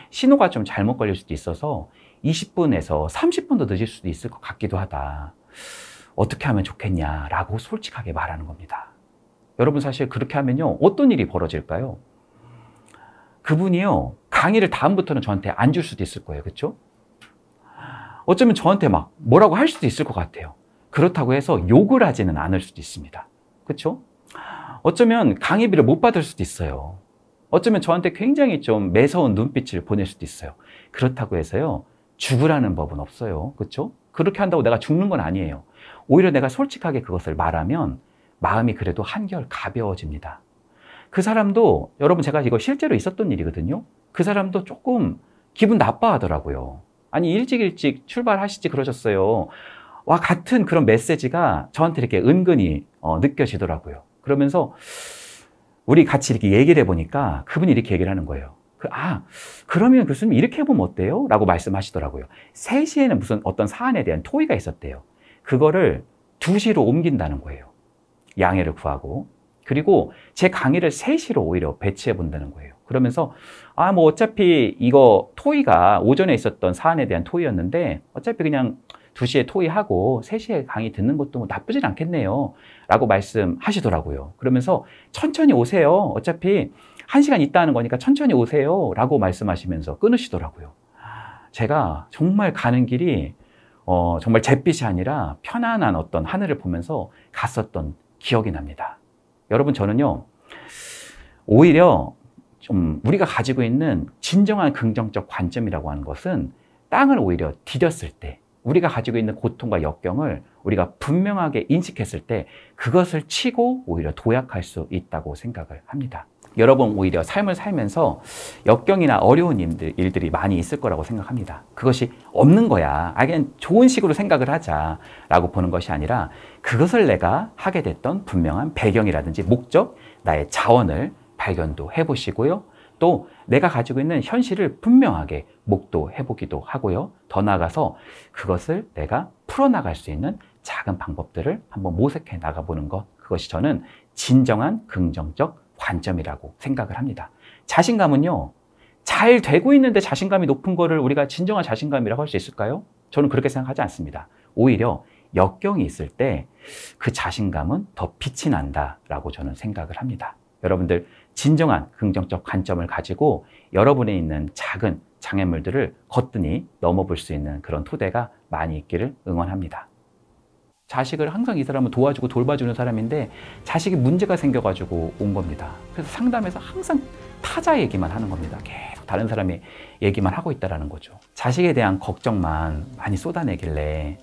신호가 좀 잘못 걸릴 수도 있어서 20분에서 30분도 늦을 수도 있을 것 같기도 하다. 어떻게 하면 좋겠냐라고 솔직하게 말하는 겁니다. 여러분, 사실 그렇게 하면요, 어떤 일이 벌어질까요? 그분이요, 강의를 다음부터는 저한테 안 줄 수도 있을 거예요. 그렇죠? 어쩌면 저한테 막 뭐라고 할 수도 있을 것 같아요. 그렇다고 해서 욕을 하지는 않을 수도 있습니다. 그렇죠? 어쩌면 강의비를 못 받을 수도 있어요. 어쩌면 저한테 굉장히 좀 매서운 눈빛을 보낼 수도 있어요. 그렇다고 해서요, 죽으라는 법은 없어요. 그렇죠? 그렇게 한다고 내가 죽는 건 아니에요. 오히려 내가 솔직하게 그것을 말하면 마음이 그래도 한결 가벼워집니다. 그 사람도, 여러분, 제가 이거 실제로 있었던 일이거든요. 그 사람도 조금 기분 나빠하더라고요. 아니, 일찍 출발하시지 그러셨어요. 같은 그런 메시지가 저한테 이렇게 은근히 느껴지더라고요. 그러면서 우리 같이 이렇게 얘기를 해보니까 그분이 이렇게 얘기를 하는 거예요. 그러면 교수님 이렇게 해보면 어때요? 라고 말씀하시더라고요. 3시에는 무슨 어떤 사안에 대한 토의가 있었대요. 그거를 2시로 옮긴다는 거예요. 양해를 구하고. 그리고 제 강의를 3시로 오히려 배치해 본다는 거예요. 그러면서 어차피 이거 토의가 오전에 있었던 사안에 대한 토의였는데 어차피 그냥 2시에 토의하고 3시에 강의 듣는 것도 뭐 나쁘진 않겠네요. 라고 말씀하시더라고요. 그러면서 천천히 오세요. 어차피 1시간 있다는 거니까 천천히 오세요. 라고 말씀하시면서 끊으시더라고요. 제가 정말 가는 길이 정말 잿빛이 아니라 편안한 어떤 하늘을 보면서 갔었던 기억이 납니다. 여러분, 저는요, 오히려 좀 우리가 가지고 있는 진정한 긍정적 관점이라고 하는 것은 땅을 오히려 디뎠을 때, 우리가 가지고 있는 고통과 역경을 우리가 분명하게 인식했을 때 그것을 치고 오히려 도약할 수 있다고 생각을 합니다. 여러분, 오히려 삶을 살면서 역경이나 어려운 일들이 많이 있을 거라고 생각합니다. 그것이 없는 거야. 그냥 좋은 식으로 생각을 하자라고 보는 것이 아니라 그것을 내가 하게 됐던 분명한 배경이라든지 목적, 나의 자원을 발견도 해보시고요. 또 내가 가지고 있는 현실을 분명하게 목도해 보기도 하고요. 더 나아가서 그것을 내가 풀어나갈 수 있는 작은 방법들을 한번 모색해 나가보는 것, 그것이 저는 진정한 긍정적 관점이라고 생각을 합니다. 자신감은요, 잘 되고 있는데 자신감이 높은 거를 우리가 진정한 자신감이라고 할 수 있을까요? 저는 그렇게 생각하지 않습니다. 오히려 역경이 있을 때 그 자신감은 더 빛이 난다라고 저는 생각을 합니다. 여러분들, 진정한 긍정적 관점을 가지고 여러분에 있는 작은 장애물들을 거뜬히 넘어볼 수 있는 그런 토대가 많이 있기를 응원합니다. 자식을 항상 이 사람은 도와주고 돌봐주는 사람인데 자식이 문제가 생겨가지고 온 겁니다. 그래서 상담에서 항상 타자 얘기만 하는 겁니다. 계속 다른 사람의 얘기만 하고 있다는 거죠. 자식에 대한 걱정만 많이 쏟아내길래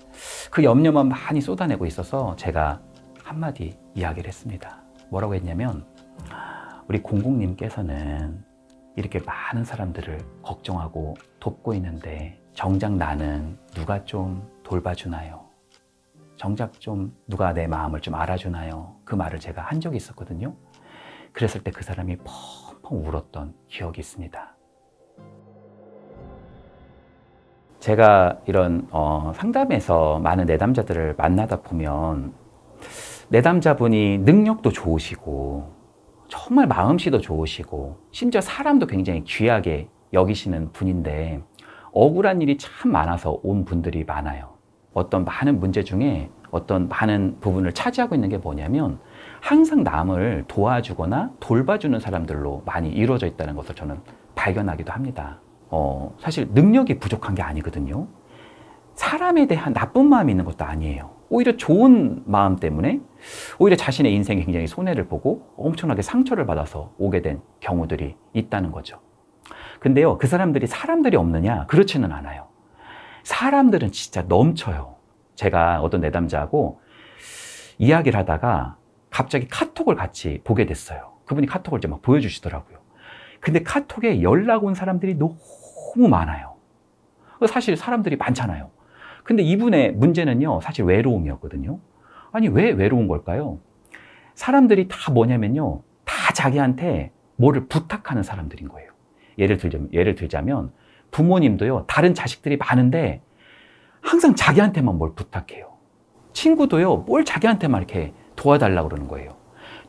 그 염려만 많이 쏟아내고 있어서 제가 한마디 이야기를 했습니다. 뭐라고 했냐면, 우리 공공님께서는 이렇게 많은 사람들을 걱정하고 돕고 있는데 정작 나는 누가 좀 돌봐주나요? 정작 좀 누가 내 마음을 좀 알아주나요? 그 말을 제가 한 적이 있었거든요. 그랬을 때 그 사람이 펑펑 울었던 기억이 있습니다. 제가 이런 상담에서 많은 내담자들을 만나다 보면 내담자분이 능력도 좋으시고 정말 마음씨도 좋으시고 심지어 사람도 굉장히 귀하게 여기시는 분인데 억울한 일이 참 많아서 온 분들이 많아요. 어떤 많은 문제 중에 어떤 많은 부분을 차지하고 있는 게 뭐냐면 항상 남을 도와주거나 돌봐주는 사람들로 많이 이루어져 있다는 것을 저는 발견하기도 합니다. 사실 능력이 부족한 게 아니거든요. 사람에 대한 나쁜 마음이 있는 것도 아니에요. 오히려 좋은 마음 때문에 오히려 자신의 인생에 굉장히 손해를 보고 엄청나게 상처를 받아서 오게 된 경우들이 있다는 거죠. 근데요, 그 사람들이 없느냐? 그렇지는 않아요. 사람들은 진짜 넘쳐요. 제가 어떤 내담자하고 이야기를 하다가 갑자기 카톡을 같이 보게 됐어요. 그분이 카톡을 이제 막 보여주시더라고요. 근데 카톡에 연락 온 사람들이 너무 많아요. 사실 사람들이 많잖아요. 근데 이분의 문제는요, 사실 외로움이었거든요. 아니, 왜 외로운 걸까요? 사람들이 다 뭐냐면요, 다 자기한테 뭐를 부탁하는 사람들인 거예요. 예를 들자면 부모님도요, 다른 자식들이 많은데 항상 자기한테만 뭘 부탁해요. 친구도요, 뭘 자기한테만 이렇게 도와달라고 그러는 거예요.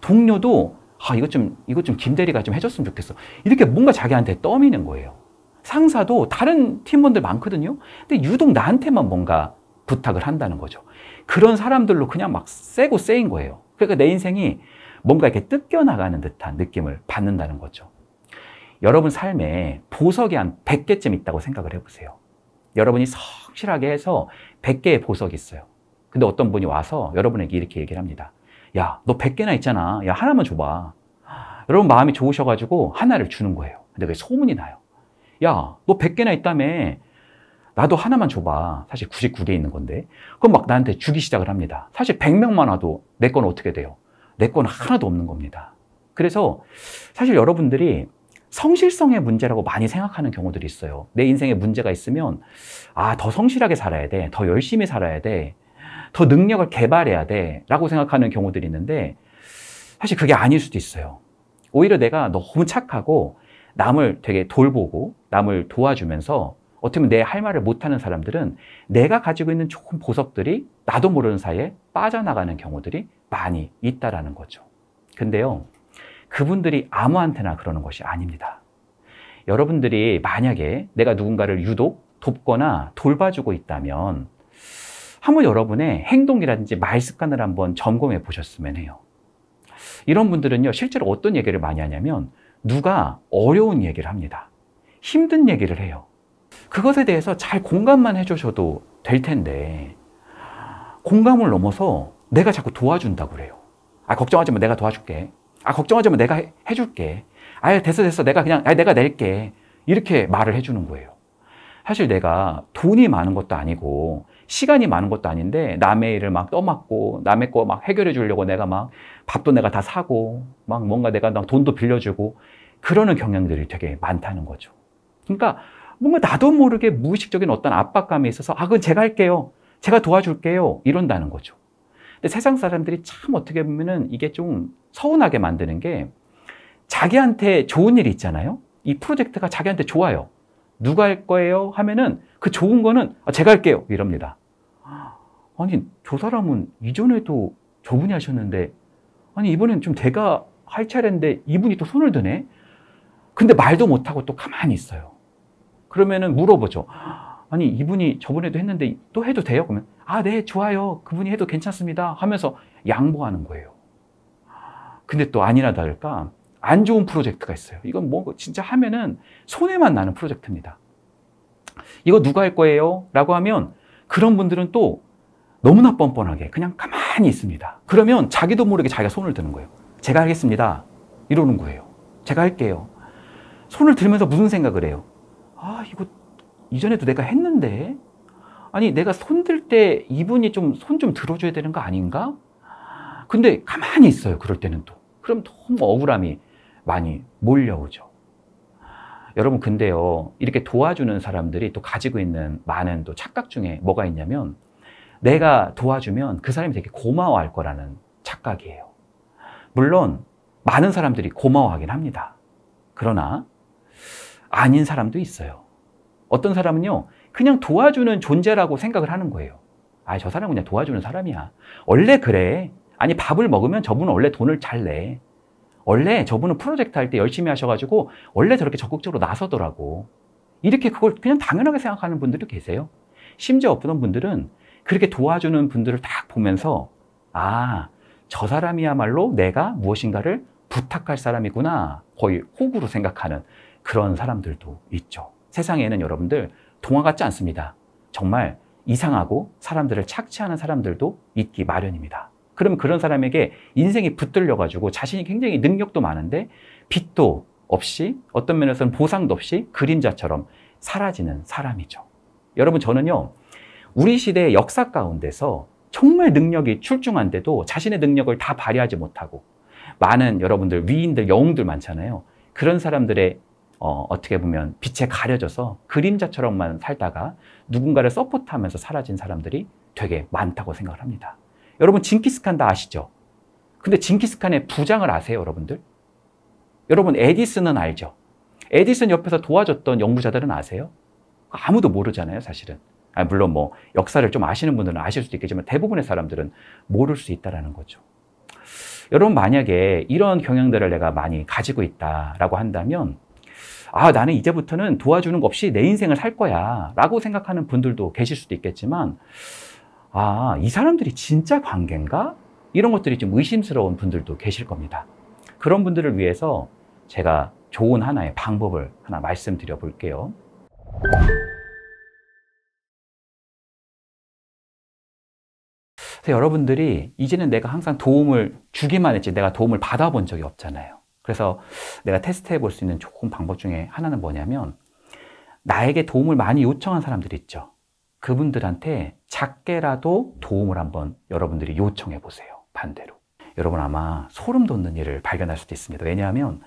동료도 이것 좀 김 대리가 좀 해줬으면 좋겠어. 이렇게 뭔가 자기한테 떠미는 거예요. 상사도 다른 팀원들 많거든요. 근데 유독 나한테만 뭔가 부탁을 한다는 거죠. 그런 사람들로 그냥 막 세고 세인 거예요. 그러니까 내 인생이 뭔가 이렇게 뜯겨나가는 듯한 느낌을 받는다는 거죠. 여러분 삶에 보석이 한 100개쯤 있다고 생각을 해보세요. 여러분이 성실하게 해서 100개의 보석이 있어요. 근데 어떤 분이 와서 여러분에게 이렇게 얘기를 합니다. 야, 너 100개나 있잖아. 야, 하나만 줘봐. 여러분 마음이 좋으셔가지고 하나를 주는 거예요. 근데 그게 소문이 나요. 야, 너 100개나 있다며. 나도 하나만 줘봐. 사실 99개 있는 건데. 그럼 막 나한테 주기 시작을 합니다. 사실 100명만 와도 내 건 어떻게 돼요? 내 건 하나도 없는 겁니다. 그래서 사실 여러분들이 성실성의 문제라고 많이 생각하는 경우들이 있어요. 내 인생에 문제가 있으면 더 성실하게 살아야 돼. 더 열심히 살아야 돼. 더 능력을 개발해야 돼. 라고 생각하는 경우들이 있는데 사실 그게 아닐 수도 있어요. 오히려 내가 너무 착하고 남을 되게 돌보고 남을 도와주면서 어떻게 보면 내 할 말을 못하는 사람들은 내가 가지고 있는 좋은 보석들이 나도 모르는 사이에 빠져나가는 경우들이 많이 있다라는 거죠. 근데요, 그분들이 아무한테나 그러는 것이 아닙니다. 여러분들이 만약에 내가 누군가를 유독 돕거나 돌봐주고 있다면 한번 여러분의 행동이라든지 말 습관을 한번 점검해 보셨으면 해요. 이런 분들은요, 실제로 어떤 얘기를 많이 하냐면 누가 어려운 얘기를 합니다. 힘든 얘기를 해요. 그것에 대해서 잘 공감만 해주셔도 될 텐데 공감을 넘어서 내가 자꾸 도와준다고 그래요. 걱정하지 마, 내가 도와줄게. 걱정하지 마, 내가 해줄게. 됐어, 내가 낼게. 이렇게 말을 해주는 거예요. 사실 내가 돈이 많은 것도 아니고 시간이 많은 것도 아닌데 남의 일을 막 떠맡고 남의 거 막 해결해 주려고 내가 막 밥도 내가 다 사고 막 뭔가 내가 돈도 빌려주고 그러는 경향들이 되게 많다는 거죠. 그러니까 뭔가 나도 모르게 무의식적인 어떤 압박감이 있어서 그건 제가 할게요. 제가 도와줄게요. 이런다는 거죠. 근데 세상 사람들이 참 어떻게 보면은 이게 좀 서운하게 만드는 게 자기한테 좋은 일이 있잖아요. 이 프로젝트가 자기한테 좋아요. 누가 할 거예요? 하면은 그 좋은 거는 제가 할게요. 이럽니다. 아니, 저 사람은 이전에도 저분이 하셨는데 이번엔 좀 제가 할 차례인데 이분이 또 손을 드네? 근데 말도 못하고 또 가만히 있어요. 그러면은 물어보죠. 이분이 저번에도 했는데 또 해도 돼요? 그러면 네, 좋아요. 그분이 해도 괜찮습니다. 하면서 양보하는 거예요. 근데 또 아니나 다를까 안 좋은 프로젝트가 있어요. 이건 뭐 진짜 하면은 손해만 나는 프로젝트입니다. 이거 누가 할 거예요? 라고 하면 그런 분들은 또 너무나 뻔뻔하게 그냥 가만히 있습니다. 그러면 자기도 모르게 자기가 손을 드는 거예요. 제가 하겠습니다. 이러는 거예요. 제가 할게요. 손을 들면서 무슨 생각을 해요? 아, 이거 이전에도 내가 했는데? 아니, 내가 손 들 때 이분이 좀 손 좀 들어줘야 되는 거 아닌가? 근데 가만히 있어요, 그럴 때는 또. 그럼 너무 억울함이 많이 몰려오죠. 여러분, 근데요, 이렇게 도와주는 사람들이 또 가지고 있는 많은 또 착각 중에 뭐가 있냐면, 내가 도와주면 그 사람이 되게 고마워할 거라는 착각이에요. 물론 많은 사람들이 고마워하긴 합니다. 그러나 아닌 사람도 있어요. 어떤 사람은요, 그냥 도와주는 존재라고 생각을 하는 거예요. 아, 저 사람은 그냥 도와주는 사람이야. 원래 그래. 아니, 밥을 먹으면 저분은 원래 돈을 잘 내. 원래 저분은 프로젝트 할 때 열심히 하셔가지고 원래 저렇게 적극적으로 나서더라고. 이렇게 그걸 그냥 당연하게 생각하는 분들도 계세요. 심지어 어떤 분들은 그렇게 도와주는 분들을 딱 보면서, 아, 저 사람이야말로 내가 무엇인가를 부탁할 사람이구나, 거의 호구로 생각하는 그런 사람들도 있죠. 세상에는 여러분들 동화 같지 않습니다. 정말 이상하고 사람들을 착취하는 사람들도 있기 마련입니다. 그럼 그런 사람에게 인생이 붙들려가지고 자신이 굉장히 능력도 많은데 빚도 없이, 어떤 면에서는 보상도 없이 그림자처럼 사라지는 사람이죠. 여러분, 저는요, 우리 시대의 역사 가운데서 정말 능력이 출중한데도 자신의 능력을 다 발휘하지 못하고 많은 여러분들 위인들, 영웅들 많잖아요. 그런 사람들의 어떻게 보면 빛에 가려져서 그림자처럼만 살다가 누군가를 서포트하면서 사라진 사람들이 되게 많다고 생각을 합니다. 여러분, 징기스칸 다 아시죠? 근데 징기스칸의 부장을 아세요, 여러분들? 여러분, 에디슨은 알죠? 에디슨 옆에서 도와줬던 연구자들은 아세요? 아무도 모르잖아요, 사실은. 물론 뭐 역사를 좀 아시는 분들은 아실 수도 있겠지만 대부분의 사람들은 모를 수 있다는 거죠. 여러분, 만약에 이런 경향들을 내가 많이 가지고 있다라고 한다면, 아, 나는 이제부터는 도와주는 거 없이 내 인생을 살 거야 라고 생각하는 분들도 계실 수도 있겠지만, 아, 이 사람들이 진짜 관계인가? 이런 것들이 좀 의심스러운 분들도 계실 겁니다. 그런 분들을 위해서 제가 좋은 하나의 방법을 하나 말씀드려 볼게요. 그래서 여러분들이 이제는 내가 항상 도움을 주기만 했지 내가 도움을 받아본 적이 없잖아요. 그래서 내가 테스트해 볼 수 있는 좋은 방법 중에 하나는 뭐냐면, 나에게 도움을 많이 요청한 사람들 있죠. 그분들한테 작게라도 도움을 한번 여러분들이 요청해 보세요. 반대로. 여러분, 아마 소름 돋는 일을 발견할 수도 있습니다. 왜냐하면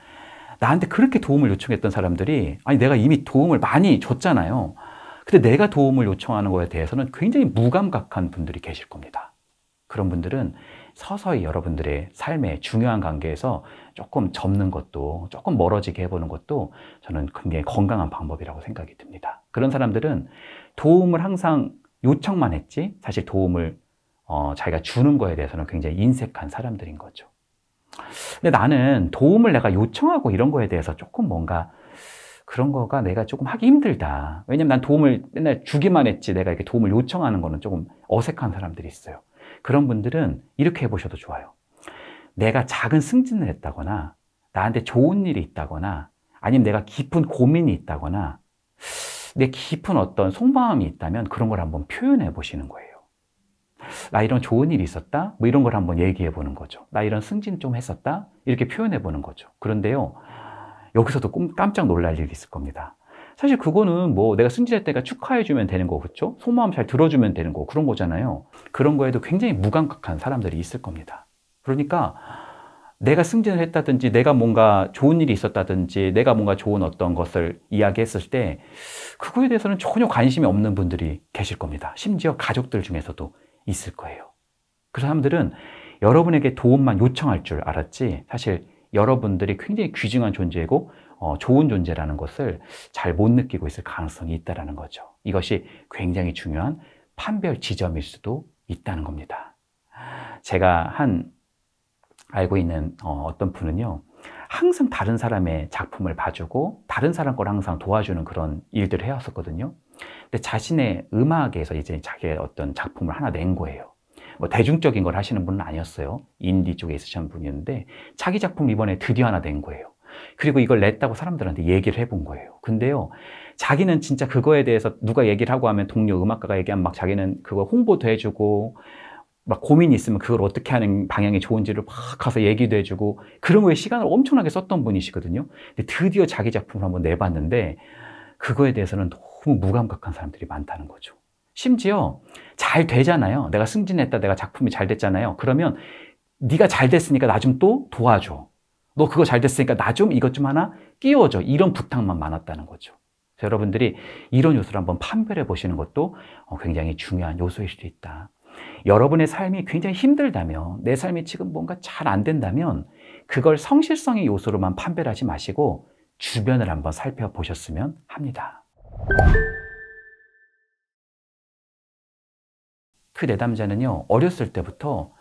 나한테 그렇게 도움을 요청했던 사람들이, 아니, 내가 이미 도움을 많이 줬잖아요. 근데 내가 도움을 요청하는 거에 대해서는 굉장히 무감각한 분들이 계실 겁니다. 그런 분들은 서서히 여러분들의 삶의 중요한 관계에서 조금 접는 것도, 조금 멀어지게 해보는 것도 저는 굉장히 건강한 방법이라고 생각이 듭니다. 그런 사람들은 도움을 항상 요청만 했지 사실 도움을 자기가 주는 거에 대해서는 굉장히 인색한 사람들인 거죠. 근데 나는 도움을 내가 요청하고 이런 거에 대해서 조금 뭔가 그런 거가 내가 조금 하기 힘들다. 왜냐면 난 도움을 맨날 주기만 했지 내가 이렇게 도움을 요청하는 거는 조금 어색한 사람들이 있어요. 그런 분들은 이렇게 해보셔도 좋아요. 내가 작은 승진을 했다거나 나한테 좋은 일이 있다거나 아니면 내가 깊은 고민이 있다거나 내 깊은 어떤 속마음이 있다면 그런 걸 한번 표현해 보시는 거예요. 나 이런 좋은 일이 있었다? 뭐 이런 걸 한번 얘기해 보는 거죠. 나 이런 승진 좀 했었다? 이렇게 표현해 보는 거죠. 그런데요, 여기서도 깜짝 놀랄 일이 있을 겁니다. 사실 그거는 뭐 내가 승진했다니까 축하해 주면 되는 거, 그렇죠? 속마음 잘 들어주면 되는 거, 그런 거잖아요. 그런 거에도 굉장히 무감각한 사람들이 있을 겁니다. 그러니까 내가 승진을 했다든지 내가 뭔가 좋은 일이 있었다든지 내가 뭔가 좋은 어떤 것을 이야기했을 때 그거에 대해서는 전혀 관심이 없는 분들이 계실 겁니다. 심지어 가족들 중에서도 있을 거예요. 그 사람들은 여러분에게 도움만 요청할 줄 알았지 사실 여러분들이 굉장히 귀중한 존재이고 좋은 존재라는 것을 잘 못 느끼고 있을 가능성이 있다는 거죠. 이것이 굉장히 중요한 판별 지점일 수도 있다는 겁니다. 제가 알고 있는 어떤 분은요, 항상 다른 사람의 작품을 봐주고 다른 사람 걸 항상 도와주는 그런 일들을 해왔었거든요. 근데 자신의 음악에서 이제 자기의 어떤 작품을 하나 낸 거예요. 뭐 대중적인 걸 하시는 분은 아니었어요. 인디 쪽에 있으신 분이었는데 자기 작품 이번에 드디어 하나 낸 거예요. 그리고 이걸 냈다고 사람들한테 얘기를 해본 거예요. 근데요, 자기는 진짜 그거에 대해서 누가 얘기를 하고 하면 동료 음악가가 얘기하면 막 자기는 그거 홍보도 해주고 막 고민이 있으면 그걸 어떻게 하는 방향이 좋은지를 막 가서 얘기도 해주고 그런 거에 시간을 엄청나게 썼던 분이시거든요. 근데 드디어 자기 작품을 한번 내봤는데 그거에 대해서는 너무 무감각한 사람들이 많다는 거죠. 심지어 잘 되잖아요. 내가 승진했다, 내가 작품이 잘 됐잖아요. 그러면 네가 잘 됐으니까 나 좀 또 도와줘. 너 그거 잘 됐으니까 나 좀 이것 좀 하나 끼워줘. 이런 부탁만 많았다는 거죠. 그래서 여러분들이 이런 요소를 한번 판별해 보시는 것도 굉장히 중요한 요소일 수도 있다. 여러분의 삶이 굉장히 힘들다면, 내 삶이 지금 뭔가 잘 안 된다면 그걸 성실성의 요소로만 판별하지 마시고 주변을 한번 살펴보셨으면 합니다. 그 내담자는요, 어렸을 때부터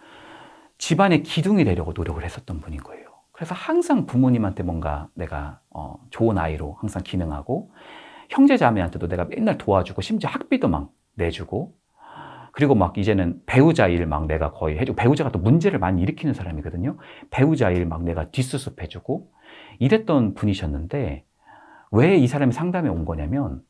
집안의 기둥이 되려고 노력을 했었던 분인 거예요. 그래서 항상 부모님한테 뭔가 내가 좋은 아이로 항상 기능하고, 형제 자매한테도 내가 맨날 도와주고, 심지어 학비도 막 내주고, 그리고 막 이제는 배우자 일 막 내가 거의 해주고, 배우자가 또 문제를 많이 일으키는 사람이거든요. 배우자 일 막 내가 뒷수습 해주고 이랬던 분이셨는데, 왜 이 사람이 상담에 온 거냐면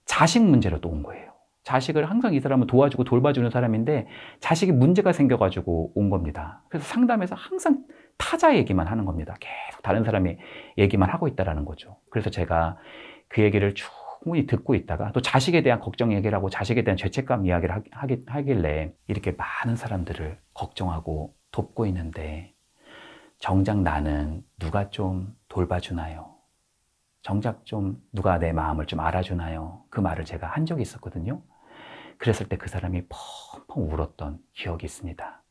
자식 문제로 또 온 거예요. 자식을 항상 이 사람은 도와주고 돌봐주는 사람인데 자식이 문제가 생겨가지고 온 겁니다. 그래서 상담에서 항상 타자 얘기만 하는 겁니다. 계속 다른 사람의 얘기만 하고 있다는 거죠. 그래서 제가 그 얘기를 충분히 듣고 있다가 또 자식에 대한 걱정 얘기를 하고 자식에 대한 죄책감 이야기를 하길래 이렇게 많은 사람들을 걱정하고 돕고 있는데 정작 나는 누가 좀 돌봐주나요? 정작 좀 누가 내 마음을 좀 알아주나요? 그 말을 제가 한 적이 있었거든요. 그랬을 때 그 사람이 펑펑 울었던 기억이 있습니다.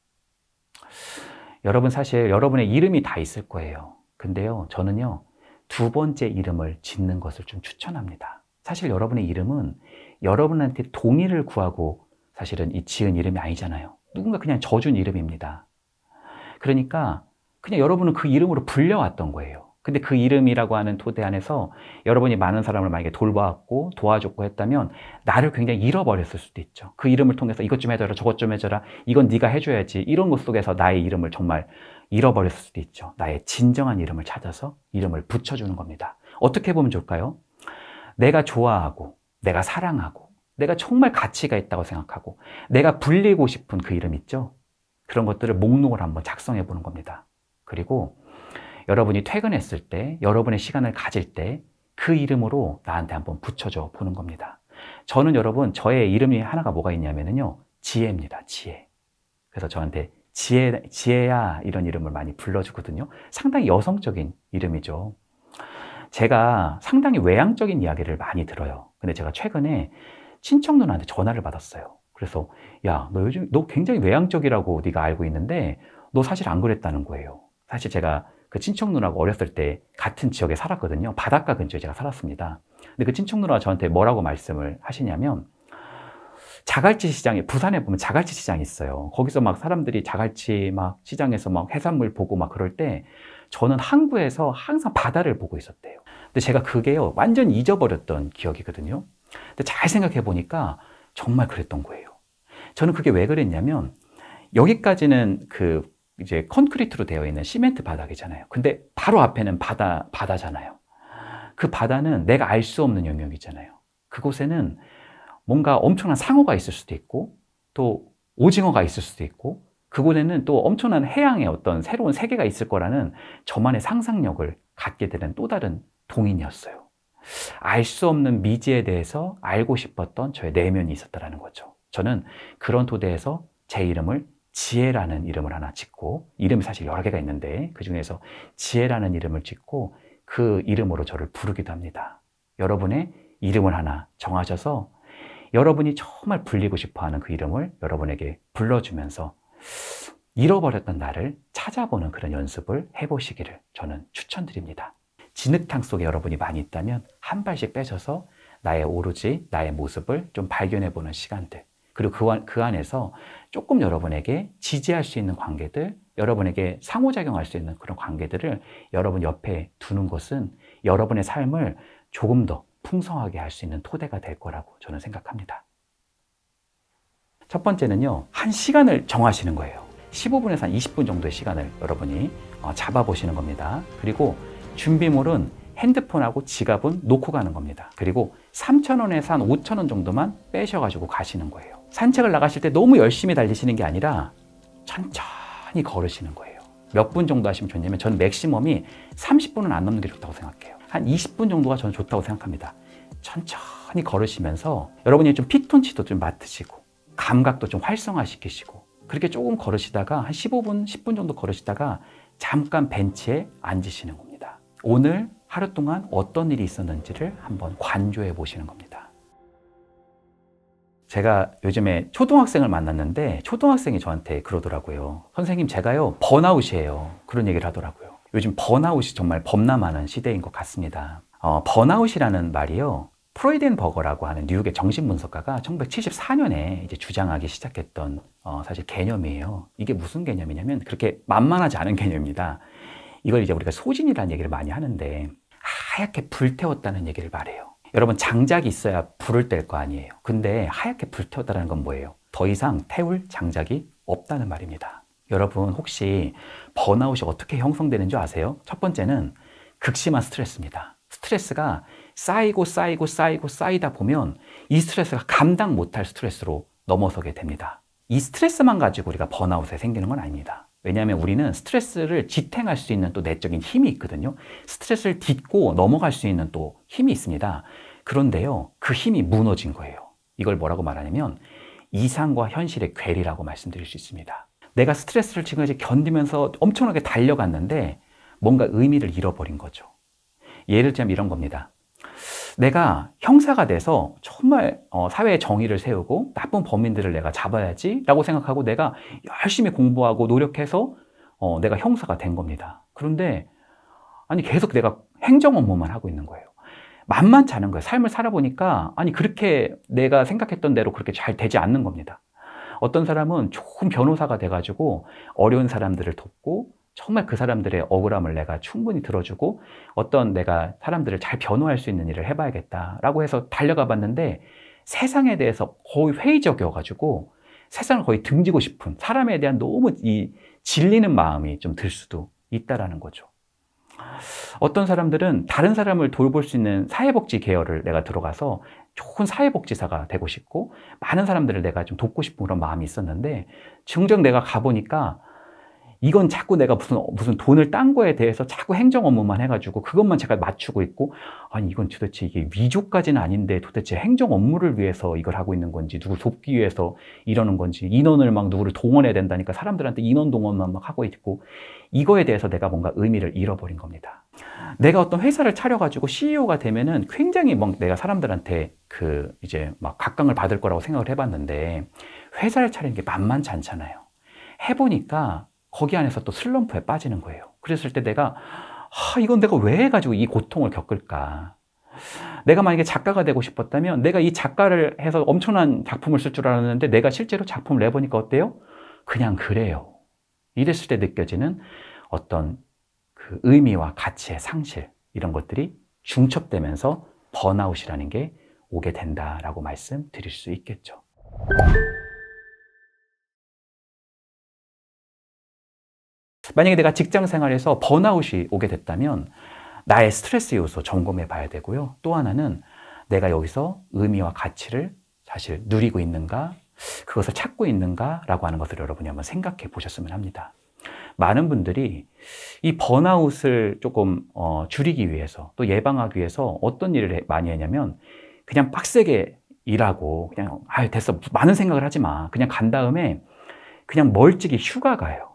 여러분, 사실 여러분의 이름이 다 있을 거예요. 근데요, 저는요, 두 번째 이름을 짓는 것을 좀 추천합니다. 사실 여러분의 이름은 여러분한테 동의를 구하고 사실은 이 지은 이름이 아니잖아요. 누군가 그냥 져준 이름입니다. 그러니까 그냥 여러분은 그 이름으로 불려왔던 거예요. 근데 그 이름이라고 하는 토대 안에서 여러분이 많은 사람을 만약에 돌봐왔고 도와줬고 했다면 나를 굉장히 잃어버렸을 수도 있죠. 그 이름을 통해서 이것 좀 해줘라, 저것 좀 해줘라, 이건 네가 해줘야지, 이런 것 속에서 나의 이름을 정말 잃어버렸을 수도 있죠. 나의 진정한 이름을 찾아서 이름을 붙여주는 겁니다. 어떻게 보면 좋을까요? 내가 좋아하고 내가 사랑하고 내가 정말 가치가 있다고 생각하고 내가 불리고 싶은 그 이름 있죠? 그런 것들을 목록을 한번 작성해 보는 겁니다. 그리고 여러분이 퇴근했을 때, 여러분의 시간을 가질 때 그 이름으로 나한테 한번 붙여줘 보는 겁니다. 저는 여러분, 저의 이름이 하나가 뭐가 있냐면요, 지혜입니다. 지혜. 그래서 저한테 지혜야, 이런 이름을 많이 불러주거든요. 상당히 여성적인 이름이죠. 제가 상당히 외향적인 이야기를 많이 들어요. 근데 제가 최근에 친척 누나한테 전화를 받았어요. 그래서 야, 너 굉장히 외향적이라고 네가 알고 있는데 너 사실 안 그랬다는 거예요. 사실 제가 그 친척 누나하고 어렸을 때 같은 지역에 살았거든요. 바닷가 근처에 제가 살았습니다. 근데 그 친척 누나가 저한테 뭐라고 말씀을 하시냐면, 자갈치 시장에, 부산에 보면 자갈치 시장이 있어요. 거기서 막 사람들이 자갈치 막 시장에서 막 해산물 보고 막 그럴 때 저는 항구에서 항상 바다를 보고 있었대요. 근데 제가 그게요, 완전 잊어버렸던 기억이거든요. 근데 잘 생각해 보니까 정말 그랬던 거예요. 저는 그게 왜 그랬냐면, 여기까지는 이제 콘크리트로 되어 있는 시멘트 바닥이잖아요. 근데 바로 앞에는 바다잖아요. 그 바다는 내가 알 수 없는 영역이잖아요. 그곳에는 뭔가 엄청난 상어가 있을 수도 있고, 또 오징어가 있을 수도 있고, 그곳에는 또 엄청난 해양의 어떤 새로운 세계가 있을 거라는 저만의 상상력을 갖게 되는 또 다른 동인이었어요. 알 수 없는 미지에 대해서 알고 싶었던 저의 내면이 있었다는 거죠. 저는 그런 토대에서 제 이름을 지혜라는 이름을 하나 짓고, 이름이 사실 여러 개가 있는데 그 중에서 지혜라는 이름을 짓고 그 이름으로 저를 부르기도 합니다. 여러분의 이름을 하나 정하셔서 여러분이 정말 불리고 싶어하는 그 이름을 여러분에게 불러주면서 잃어버렸던 나를 찾아보는 그런 연습을 해보시기를 저는 추천드립니다. 진흙탕 속에 여러분이 많이 있다면 한 발씩 빼셔서 오로지 나의 모습을 좀 발견해보는 시간들, 그리고 그 안에서 조금 여러분에게 지지할 수 있는 관계들, 여러분에게 상호작용할 수 있는 그런 관계들을 여러분 옆에 두는 것은 여러분의 삶을 조금 더 풍성하게 할 수 있는 토대가 될 거라고 저는 생각합니다. 첫 번째는요, 한 시간을 정하시는 거예요. 15분에서 한 20분 정도의 시간을 여러분이 잡아보시는 겁니다. 그리고 준비물은 핸드폰하고 지갑은 놓고 가는 겁니다. 그리고 3,000원에서 한 5,000원 정도만 빼셔가지고 가시는 거예요. 산책을 나가실 때 너무 열심히 달리시는 게 아니라 천천히 걸으시는 거예요. 몇 분 정도 하시면 좋냐면 저는 맥시멈이 30분은 안 넘는 게 좋다고 생각해요. 한 20분 정도가 저는 좋다고 생각합니다. 천천히 걸으시면서 여러분이 좀 피톤치도 좀 맡으시고 감각도 좀 활성화시키시고 그렇게 조금 걸으시다가 한 15분, 10분 정도 걸으시다가 잠깐 벤치에 앉으시는 겁니다. 오늘 하루 동안 어떤 일이 있었는지를 한번 관조해 보시는 겁니다. 제가 요즘에 초등학생을 만났는데 초등학생이 저한테 그러더라고요. 선생님, 제가요 번아웃이에요. 그런 얘기를 하더라고요. 요즘 번아웃이 정말 범람하는 시대인 것 같습니다. 번아웃이라는 말이요, 프로이덴버거라고 하는 뉴욕의 정신분석가가 1974년에 이제 주장하기 시작했던 사실 개념이에요. 이게 무슨 개념이냐면 그렇게 만만하지 않은 개념입니다. 이걸 이제 우리가 소진이라는 얘기를 많이 하는데 하얗게 불태웠다는 얘기를 말해요. 여러분, 장작이 있어야 불을 뗄 거 아니에요. 근데 하얗게 불태웠다는 건 뭐예요? 더 이상 태울 장작이 없다는 말입니다. 여러분, 혹시 번아웃이 어떻게 형성되는 줄 아세요? 첫 번째는 극심한 스트레스입니다. 스트레스가 쌓이고 쌓이다 보면 이 스트레스가 감당 못할 스트레스로 넘어서게 됩니다. 이 스트레스만 가지고 우리가 번아웃에 생기는 건 아닙니다. 왜냐하면 우리는 스트레스를 지탱할 수 있는 또 내적인 힘이 있거든요. 스트레스를 딛고 넘어갈 수 있는 또 힘이 있습니다. 그런데요, 그 힘이 무너진 거예요. 이걸 뭐라고 말하냐면 이상과 현실의 괴리라고 말씀드릴 수 있습니다. 내가 스트레스를 지금까지 견디면서 엄청나게 달려갔는데 뭔가 의미를 잃어버린 거죠. 예를 들자면 이런 겁니다. 내가 형사가 돼서 정말 사회의 정의를 세우고 나쁜 범인들을 내가 잡아야지 라고 생각하고 내가 열심히 공부하고 노력해서 내가 형사가 된 겁니다. 그런데 아니 계속 내가 행정 업무만 하고 있는 거예요. 만만치 않은 거예요. 삶을 살아보니까 아니 그렇게 내가 생각했던 대로 그렇게 잘 되지 않는 겁니다. 어떤 사람은 좋은 변호사가 돼가지고 어려운 사람들을 돕고 정말 그 사람들의 억울함을 내가 충분히 들어주고 어떤 내가 사람들을 잘 변호할 수 있는 일을 해봐야겠다라고 해서 달려가 봤는데 세상에 대해서 거의 회의적이어가지고 세상을 거의 등지고 싶은, 사람에 대한 너무 이 질리는 마음이 좀 들 수도 있다라는 거죠. 어떤 사람들은 다른 사람을 돌볼 수 있는 사회복지 계열을 내가 들어가서 좋은 사회복지사가 되고 싶고 많은 사람들을 내가 좀 돕고 싶은 그런 마음이 있었는데 정작 내가 가보니까 이건 자꾸 내가 무슨 돈을 딴 거에 대해서 자꾸 행정 업무만 해가지고 그것만 제가 맞추고 있고, 아니 이건 도대체 이게 위조까지는 아닌데 도대체 행정 업무를 위해서 이걸 하고 있는 건지, 누굴 돕기 위해서 이러는 건지, 인원을 막 누구를 동원해야 된다니까 사람들한테 인원 동원만 막 하고 있고, 이거에 대해서 내가 뭔가 의미를 잃어버린 겁니다. 내가 어떤 회사를 차려가지고 CEO가 되면은 굉장히 막 내가 사람들한테 이제 막 각광을 받을 거라고 생각을 해봤는데 회사를 차리는 게 만만치 않잖아요. 해보니까 거기 안에서 또 슬럼프에 빠지는 거예요. 그랬을 때 내가 이건 내가 왜 해가지고 이 고통을 겪을까? 내가 만약에 작가가 되고 싶었다면 내가 이 작가를 해서 엄청난 작품을 쓸 줄 알았는데 내가 실제로 작품을 내보니까 어때요? 그냥 그래요. 이랬을 때 느껴지는 어떤 그 의미와 가치의 상실, 이런 것들이 중첩되면서 번아웃이라는 게 오게 된다라고 말씀드릴 수 있겠죠. 만약에 내가 직장 생활에서 번아웃이 오게 됐다면 나의 스트레스 요소 점검해 봐야 되고요. 또 하나는 내가 여기서 의미와 가치를 사실 누리고 있는가, 그것을 찾고 있는가 라고 하는 것을 여러분이 한번 생각해 보셨으면 합니다. 많은 분들이 이 번아웃을 조금 줄이기 위해서, 또 예방하기 위해서 어떤 일을 많이 하냐면 그냥 빡세게 일하고 그냥 됐어, 많은 생각을 하지 마, 그냥 간 다음에 그냥 멀찍이 휴가 가요.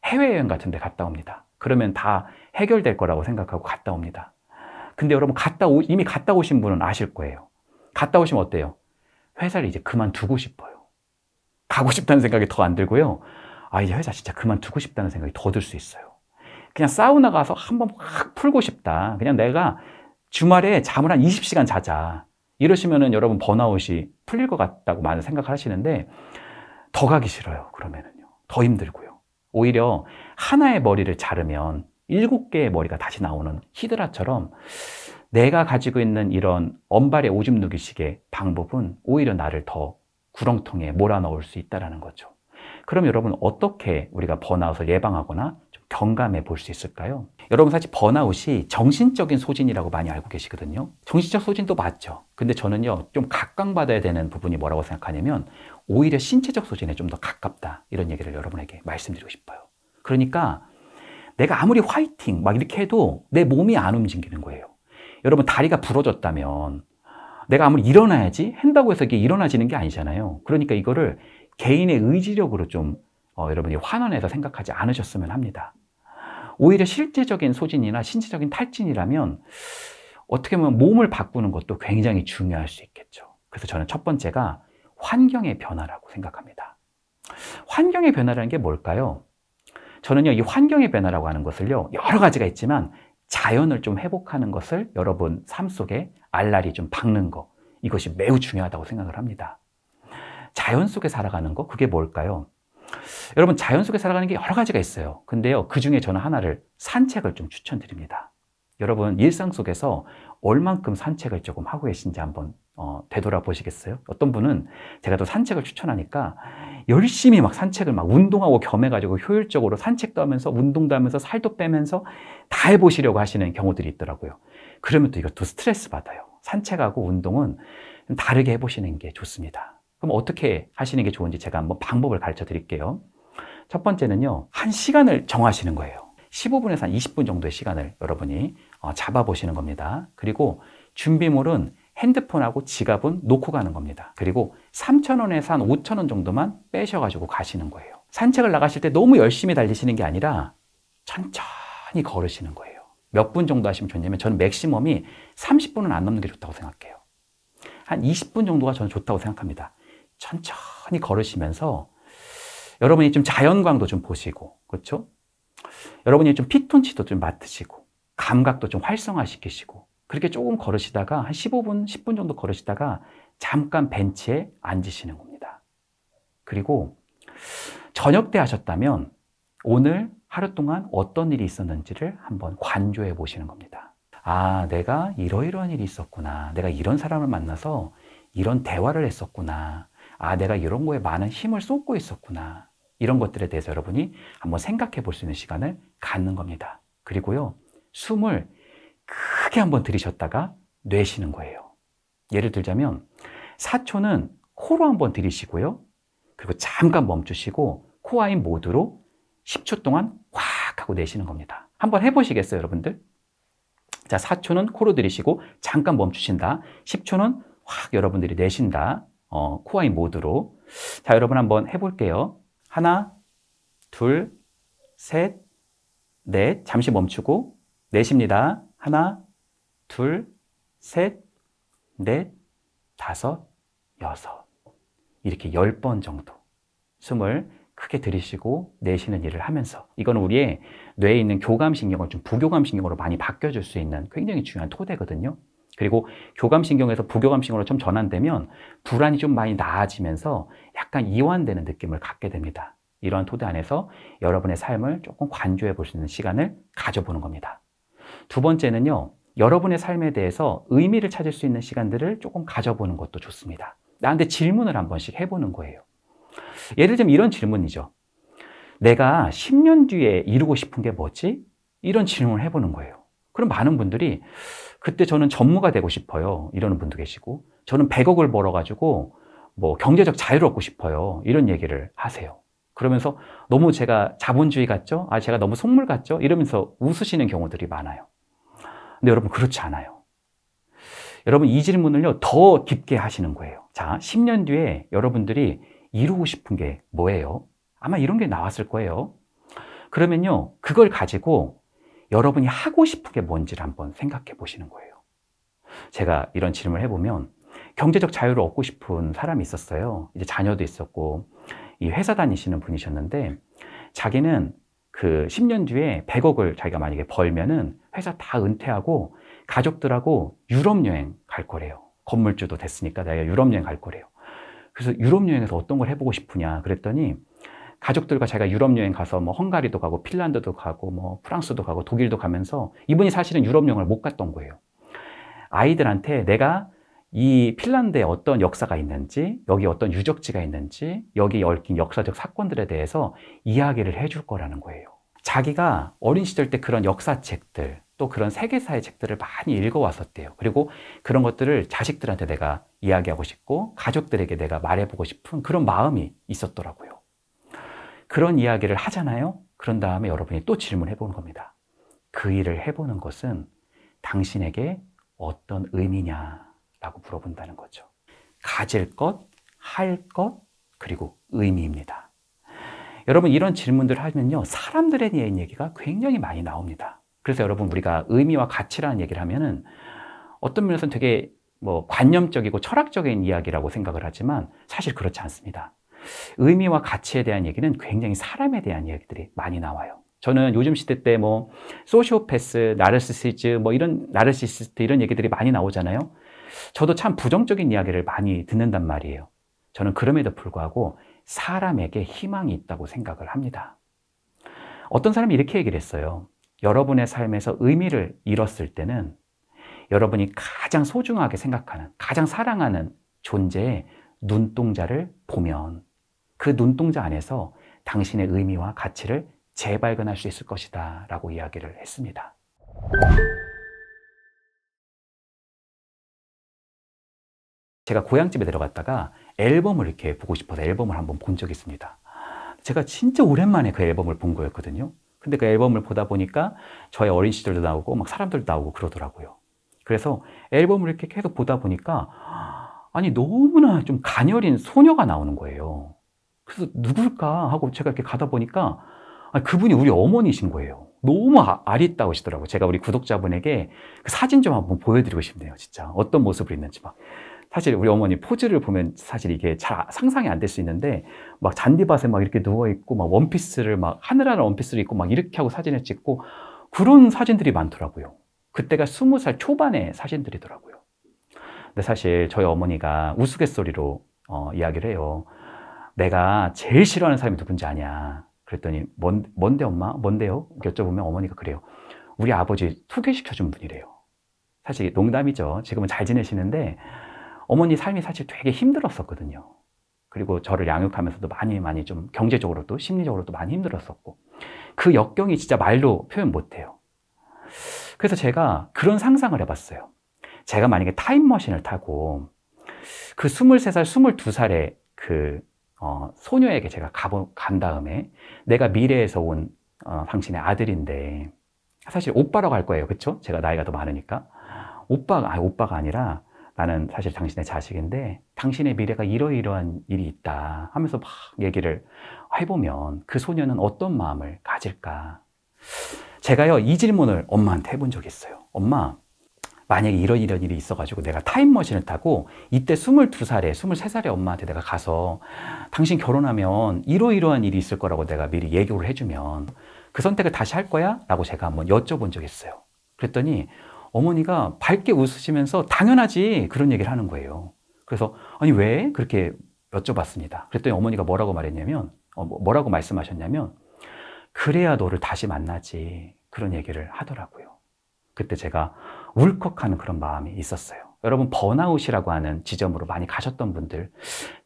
해외여행 같은 데 갔다 옵니다. 그러면 다 해결될 거라고 생각하고 갔다 옵니다. 근데 여러분 이미 갔다 오신 분은 아실 거예요. 갔다 오시면 어때요? 회사를 이제 그만두고 싶어요. 가고 싶다는 생각이 더 안 들고요. 이제 회사 진짜 그만두고 싶다는 생각이 더 들 수 있어요. 그냥 사우나 가서 한번 확 풀고 싶다. 그냥 내가 주말에 잠을 한 20시간 자자. 이러시면은 여러분 번아웃이 풀릴 것 같다고 많은 생각을 하시는데 더 가기 싫어요. 그러면은요. 더 힘들고요. 오히려 하나의 머리를 자르면 7개의 머리가 다시 나오는 히드라처럼 내가 가지고 있는 이런 언발의 오줌 누기식의 방법은 오히려 나를 더 구렁텅이에 몰아넣을 수 있다는 거죠. 그럼 여러분 어떻게 우리가 번아웃을 예방하거나 좀 경감해 볼 수 있을까요? 여러분 사실 번아웃이 정신적인 소진이라고 많이 알고 계시거든요. 정신적 소진도 맞죠. 근데 저는요 좀 각광받아야 되는 부분이 뭐라고 생각하냐면 오히려 신체적 소진에 좀 더 가깝다 이런 얘기를 여러분에게 말씀드리고 싶어요. 그러니까 내가 아무리 화이팅 막 이렇게 해도 내 몸이 안 움직이는 거예요. 여러분 다리가 부러졌다면 내가 아무리 일어나야지 한다고 해서 이게 일어나지는 게 아니잖아요. 그러니까 이거를 개인의 의지력으로 좀 여러분이 환원해서 생각하지 않으셨으면 합니다. 오히려 실제적인 소진이나 신체적인 탈진이라면 어떻게 보면 몸을 바꾸는 것도 굉장히 중요할 수 있겠죠. 그래서 저는 첫 번째가 환경의 변화라고 생각합니다. 환경의 변화라는 게 뭘까요? 저는요, 이 환경의 변화라고 하는 것을요, 여러 가지가 있지만 자연을 좀 회복하는 것을 여러분 삶 속에 알알이 좀 박는 거, 이것이 매우 중요하다고 생각을 합니다. 자연 속에 살아가는 거, 그게 뭘까요? 여러분 자연 속에 살아가는 게 여러 가지가 있어요. 근데요, 그 중에 저는 하나를 산책을 좀 추천드립니다. 여러분 일상 속에서 얼만큼 산책을 조금 하고 계신지 한번 되돌아보시겠어요? 어떤 분은 제가 또 산책을 추천하니까 열심히 막 산책을 막 운동하고 겸해가지고 효율적으로 산책도 하면서 운동도 하면서 살도 빼면서 다 해보시려고 하시는 경우들이 있더라고요. 그러면 또 이것도 스트레스 받아요. 산책하고 운동은 좀 다르게 해보시는 게 좋습니다. 그럼 어떻게 하시는 게 좋은지 제가 한번 방법을 가르쳐 드릴게요. 첫 번째는요, 한 시간을 정하시는 거예요. 15분에서 한 20분 정도의 시간을 여러분이 잡아보시는 겁니다. 그리고 준비물은 핸드폰하고 지갑은 놓고 가는 겁니다. 그리고 3,000원에서 한 5,000원 정도만 빼셔가지고 가시는 거예요. 산책을 나가실 때 너무 열심히 달리시는 게 아니라 천천히 걸으시는 거예요. 몇 분 정도 하시면 좋냐면 저는 맥시멈이 30분은 안 넘는 게 좋다고 생각해요. 한 20분 정도가 저는 좋다고 생각합니다. 천천히 걸으시면서 여러분이 좀 자연광도 좀 보시고, 그렇죠? 여러분이 좀 피톤치도 좀 맡으시고, 감각도 좀 활성화시키시고, 그렇게 조금 걸으시다가 한 15분, 10분 정도 걸으시다가 잠깐 벤치에 앉으시는 겁니다. 그리고 저녁 때 하셨다면 오늘 하루 동안 어떤 일이 있었는지를 한번 관조해 보시는 겁니다. 아, 내가 이러이러한 일이 있었구나. 내가 이런 사람을 만나서 이런 대화를 했었구나. 아, 내가 이런 거에 많은 힘을 쏟고 있었구나. 이런 것들에 대해서 여러분이 한번 생각해 볼 수 있는 시간을 갖는 겁니다. 그리고요, 숨을 크게 한번 들이셨다가 내쉬는 거예요. 예를 들자면 4초는 코로 한번 들이쉬고요. 그리고 잠깐 멈추시고 코아인 모드로 10초 동안 확 하고 내쉬는 겁니다. 한번 해보시겠어요, 여러분들? 자, 4초는 코로 들이쉬고 잠깐 멈추신다. 10초는 확 여러분들이 내쉰다. 코아인 모드로. 자, 여러분 한번 해볼게요. 하나, 둘, 셋, 넷. 잠시 멈추고 내쉽니다. 하나, 둘, 셋, 넷, 다섯, 여섯. 이렇게 10번 정도 숨을 크게 들이쉬고 내쉬는 일을 하면서, 이건 우리의 뇌에 있는 교감신경을 좀 부교감신경으로 많이 바뀌어줄 수 있는 굉장히 중요한 토대거든요. 그리고 교감신경에서 부교감신경으로 좀 전환되면 불안이 좀 많이 나아지면서 약간 이완되는 느낌을 갖게 됩니다. 이러한 토대 안에서 여러분의 삶을 조금 관조해 볼 수 있는 시간을 가져보는 겁니다. 두 번째는요, 여러분의 삶에 대해서 의미를 찾을 수 있는 시간들을 조금 가져보는 것도 좋습니다. 나한테 질문을 한 번씩 해보는 거예요. 예를 들면 이런 질문이죠. 내가 10년 뒤에 이루고 싶은 게 뭐지? 이런 질문을 해보는 거예요. 그럼 많은 분들이 그때 저는 전무가 되고 싶어요. 이러는 분도 계시고, 저는 100억을 벌어가지고 뭐 경제적 자유를 얻고 싶어요. 이런 얘기를 하세요. 그러면서 너무 제가 자본주의 같죠? 아, 제가 너무 속물 같죠? 이러면서 웃으시는 경우들이 많아요. 근데 여러분 그렇지 않아요. 여러분 이 질문을요 더 깊게 하시는 거예요. 자, 10년 뒤에 여러분들이 이루고 싶은 게 뭐예요? 아마 이런 게 나왔을 거예요. 그러면요, 그걸 가지고 여러분이 하고 싶은 게 뭔지를 한번 생각해 보시는 거예요. 제가 이런 질문을 해보면 경제적 자유를 얻고 싶은 사람이 있었어요. 이제 자녀도 있었고 이 회사 다니시는 분이셨는데, 자기는 그 10년 뒤에 100억을 자기가 만약에 벌면은 회사 다 은퇴하고 가족들하고 유럽 여행 갈 거래요. 건물주도 됐으니까 내가 유럽 여행 갈 거래요. 그래서 유럽 여행에서 어떤 걸 해보고 싶으냐 그랬더니, 가족들과 자기가 유럽 여행 가서 뭐 헝가리도 가고 핀란드도 가고 뭐 프랑스도 가고 독일도 가면서, 이분이 사실은 유럽 여행을 못 갔던 거예요. 아이들한테 내가 이 핀란드에 어떤 역사가 있는지, 여기 어떤 유적지가 있는지, 여기 얽힌 역사적 사건들에 대해서 이야기를 해줄 거라는 거예요. 자기가 어린 시절 때 그런 역사책들, 또 그런 세계사의 책들을 많이 읽어왔었대요. 그리고 그런 것들을 자식들한테 내가 이야기하고 싶고 가족들에게 내가 말해보고 싶은 그런 마음이 있었더라고요. 그런 이야기를 하잖아요. 그런 다음에 여러분이 또 질문해보는 겁니다. 그 일을 해보는 것은 당신에게 어떤 의미냐라고 물어본다는 거죠. 가질 것, 할 것, 그리고 의미입니다. 여러분, 이런 질문들을 하면요, 사람들에 대한 얘기가 굉장히 많이 나옵니다. 그래서 여러분, 우리가 의미와 가치라는 얘기를 하면은 어떤 면에서는 되게 관념적이고 철학적인 이야기라고 생각을 하지만 사실 그렇지 않습니다. 의미와 가치에 대한 얘기는 굉장히 사람에 대한 이야기들이 많이 나와요. 저는 요즘 시대 때 소시오패스, 나르시시즘, 이런 나르시시스트 이런 얘기들이 많이 나오잖아요. 저도 참 부정적인 이야기를 많이 듣는단 말이에요. 저는 그럼에도 불구하고 사람에게 희망이 있다고 생각을 합니다. 어떤 사람이 이렇게 얘기를 했어요. 여러분의 삶에서 의미를 잃었을 때는 여러분이 가장 소중하게 생각하는, 가장 사랑하는 존재의 눈동자를 보면 그 눈동자 안에서 당신의 의미와 가치를 재발견할 수 있을 것이다 라고 이야기를 했습니다. 제가 고향집에 들어갔다가 앨범을 이렇게 보고 싶어서 앨범을 한번 본 적이 있습니다. 제가 진짜 오랜만에 그 앨범을 본 거였거든요. 근데 그 앨범을 보다 보니까 저의 어린 시절도 나오고 사람들도 나오고 그러더라고요. 그래서 앨범을 이렇게 계속 보다 보니까 아니 너무나 좀 가녀린 소녀가 나오는 거예요. 그래서 누굴까 하고 제가 이렇게 가다 보니까 그분이 우리 어머니신 거예요. 너무 아리따우시더라고요. 제가 우리 구독자분에게 그 사진 좀 한번 보여드리고 싶네요. 진짜 어떤 모습으로 있는지 사실 우리 어머니 포즈를 보면 사실 이게 잘 상상이 안 될 수 있는데 잔디밭에 이렇게 누워있고 원피스를 하늘하늘 원피스를 입고 이렇게 하고 사진을 찍고 그런 사진들이 많더라고요. 그때가 20살 초반의 사진들이더라고요. 근데 사실 저희 어머니가 우스갯소리로 이야기를 해요. 내가 제일 싫어하는 사람이 누군지 아냐. 그랬더니 뭔데 엄마? 뭔데요? 여쭤보면 어머니가 그래요. 우리 아버지 소개시켜준 분이래요. 사실 농담이죠. 지금은 잘 지내시는데 어머니 삶이 사실 되게 힘들었었거든요. 그리고 저를 양육하면서도 많이 좀 경제적으로도 심리적으로도 많이 힘들었었고 그 역경이 진짜 말로 표현 못해요. 그래서 제가 그런 상상을 해봤어요. 제가 만약에 타임머신을 타고 그 23살, 22살의 그 소녀에게 제가 간 다음에 내가 미래에서 온 당신의 아들인데 사실 오빠라고 할 거예요. 그렇죠? 제가 나이가 더 많으니까 오빠가 아니라 나는 사실 당신의 자식인데 당신의 미래가 이러이러한 일이 있다 하면서 얘기를 해보면 그 소녀는 어떤 마음을 가질까? 제가요 이 질문을 엄마한테 해본 적이 있어요. 엄마, 만약에 이런 일이 있어가지고 내가 타임머신을 타고 이때 22살에 23살의 엄마한테 내가 가서 당신 결혼하면 이러이러한 일이 있을 거라고 내가 미리 예고를 해주면 그 선택을 다시 할 거야? 라고 제가 한번 여쭤본 적이 있어요. 그랬더니 어머니가 밝게 웃으시면서 당연하지 그런 얘기를 하는 거예요. 그래서 아니 왜? 그렇게 여쭤봤습니다. 그랬더니 어머니가 뭐라고 말씀하셨냐면 그래야 너를 다시 만나지 그런 얘기를 하더라고요. 그때 제가 울컥하는 그런 마음이 있었어요. 여러분 번아웃이라고 하는 지점으로 많이 가셨던 분들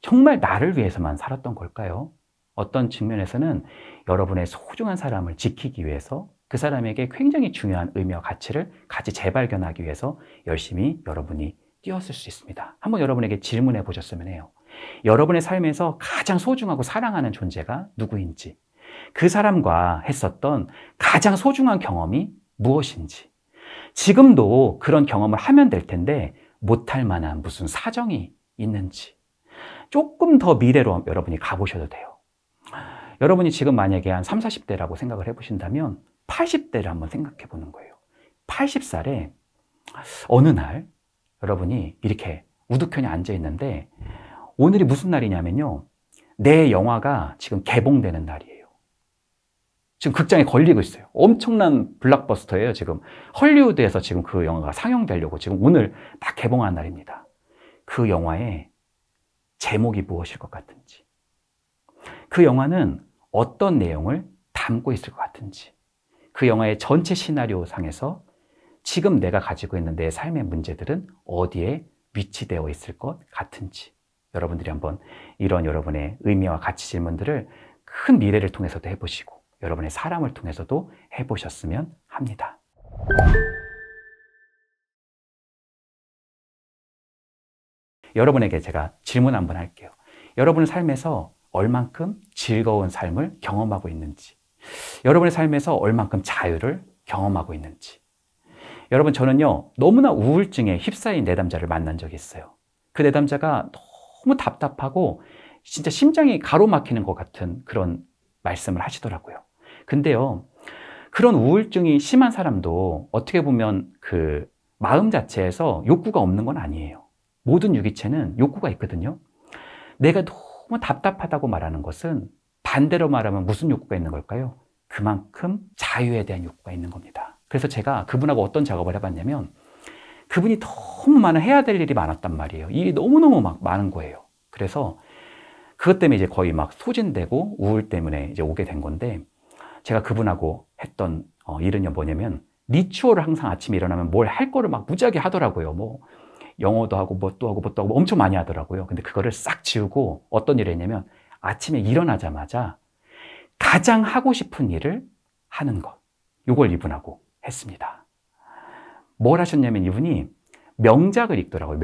정말 나를 위해서만 살았던 걸까요? 어떤 측면에서는 여러분의 소중한 사람을 지키기 위해서 그 사람에게 굉장히 중요한 의미와 가치를 같이 재발견하기 위해서 열심히 여러분이 뛰었을 수 있습니다. 한번 여러분에게 질문해 보셨으면 해요. 여러분의 삶에서 가장 소중하고 사랑하는 존재가 누구인지, 그 사람과 했었던 가장 소중한 경험이 무엇인지, 지금도 그런 경험을 하면 될 텐데 못할 만한 무슨 사정이 있는지 조금 더 미래로 여러분이 가보셔도 돼요. 여러분이 지금 만약에 한 30, 40대라고 생각을 해보신다면 80대를 한번 생각해 보는 거예요. 80살에 어느 날 여러분이 이렇게 우두커니 앉아 있는데 오늘이 무슨 날이냐면요. 내 영화가 지금 개봉되는 날이에요. 지금 극장에 걸리고 있어요. 엄청난 블록버스터예요. 지금 헐리우드에서 지금 그 영화가 상영되려고 지금 오늘 딱 개봉하는 날입니다. 그 영화의 제목이 무엇일 것 같은지, 그 영화는 어떤 내용을 담고 있을 것 같은지, 그 영화의 전체 시나리오 상에서 지금 내가 가지고 있는 내 삶의 문제들은 어디에 위치되어 있을 것 같은지, 여러분들이 한번 이런 여러분의 의미와 가치 질문들을 큰 미래를 통해서도 해보시고 여러분의 사람을 통해서도 해보셨으면 합니다. 여러분에게 제가 질문 한번 할게요. 여러분의 삶에서 얼만큼 즐거운 삶을 경험하고 있는지, 여러분의 삶에서 얼만큼 자유를 경험하고 있는지. 여러분, 저는요, 너무나 우울증에 휩싸인 내담자를 만난 적이 있어요. 그 내담자가 너무 답답하고 진짜 심장이 가로막히는 것 같은 그런 말씀을 하시더라고요. 근데요, 그런 우울증이 심한 사람도 어떻게 보면 그 마음 자체에서 욕구가 없는 건 아니에요. 모든 유기체는 욕구가 있거든요. 내가 너무 답답하다고 말하는 것은 반대로 말하면 무슨 욕구가 있는 걸까요? 그만큼 자유에 대한 욕구가 있는 겁니다. 그래서 제가 그분하고 어떤 작업을 해봤냐면, 그분이 너무 많은 해야 될 일이 많았단 말이에요. 일이 너무너무 막 많은 거예요. 그래서 그것 때문에 이제 거의 막 소진되고 우울 때문에 이제 오게 된 건데, 제가 그분하고 했던 일은 뭐냐면, 리추얼을 항상 아침에 일어나면 뭘 할 거를 막 무지하게 하더라고요. 뭐 영어도 하고 뭣도 하고 뭣도 하고 엄청 많이 하더라고요. 근데 그거를 싹 지우고 어떤 일을 했냐면, 아침에 일어나자마자 가장 하고 싶은 일을 하는 것, 이걸 이분하고 했습니다. 뭘 하셨냐면, 이분이 명작을 읽더라고요.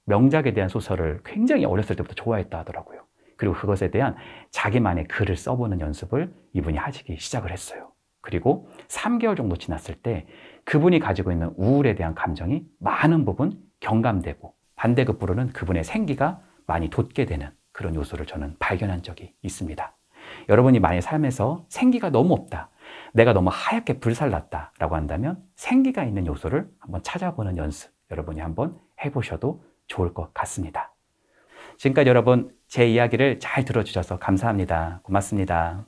명작에 대한 소설을 굉장히 어렸을 때부터 좋아했다 하더라고요. 그리고 그것에 대한 자기만의 글을 써보는 연습을 이분이 하시기 시작을 했어요. 그리고 3개월 정도 지났을 때 그분이 가지고 있는 우울에 대한 감정이 많은 부분 경감되고, 반대급부로는 그분의 생기가 많이 돋게 되는 그런 요소를 저는 발견한 적이 있습니다. 여러분이 만약 삶에서 생기가 너무 없다, 내가 너무 하얗게 불살났다 라고 한다면 생기가 있는 요소를 한번 찾아보는 연습, 여러분이 한번 해보셔도 좋을 것 같습니다. 지금까지 여러분 제 이야기를 잘 들어주셔서 감사합니다. 고맙습니다.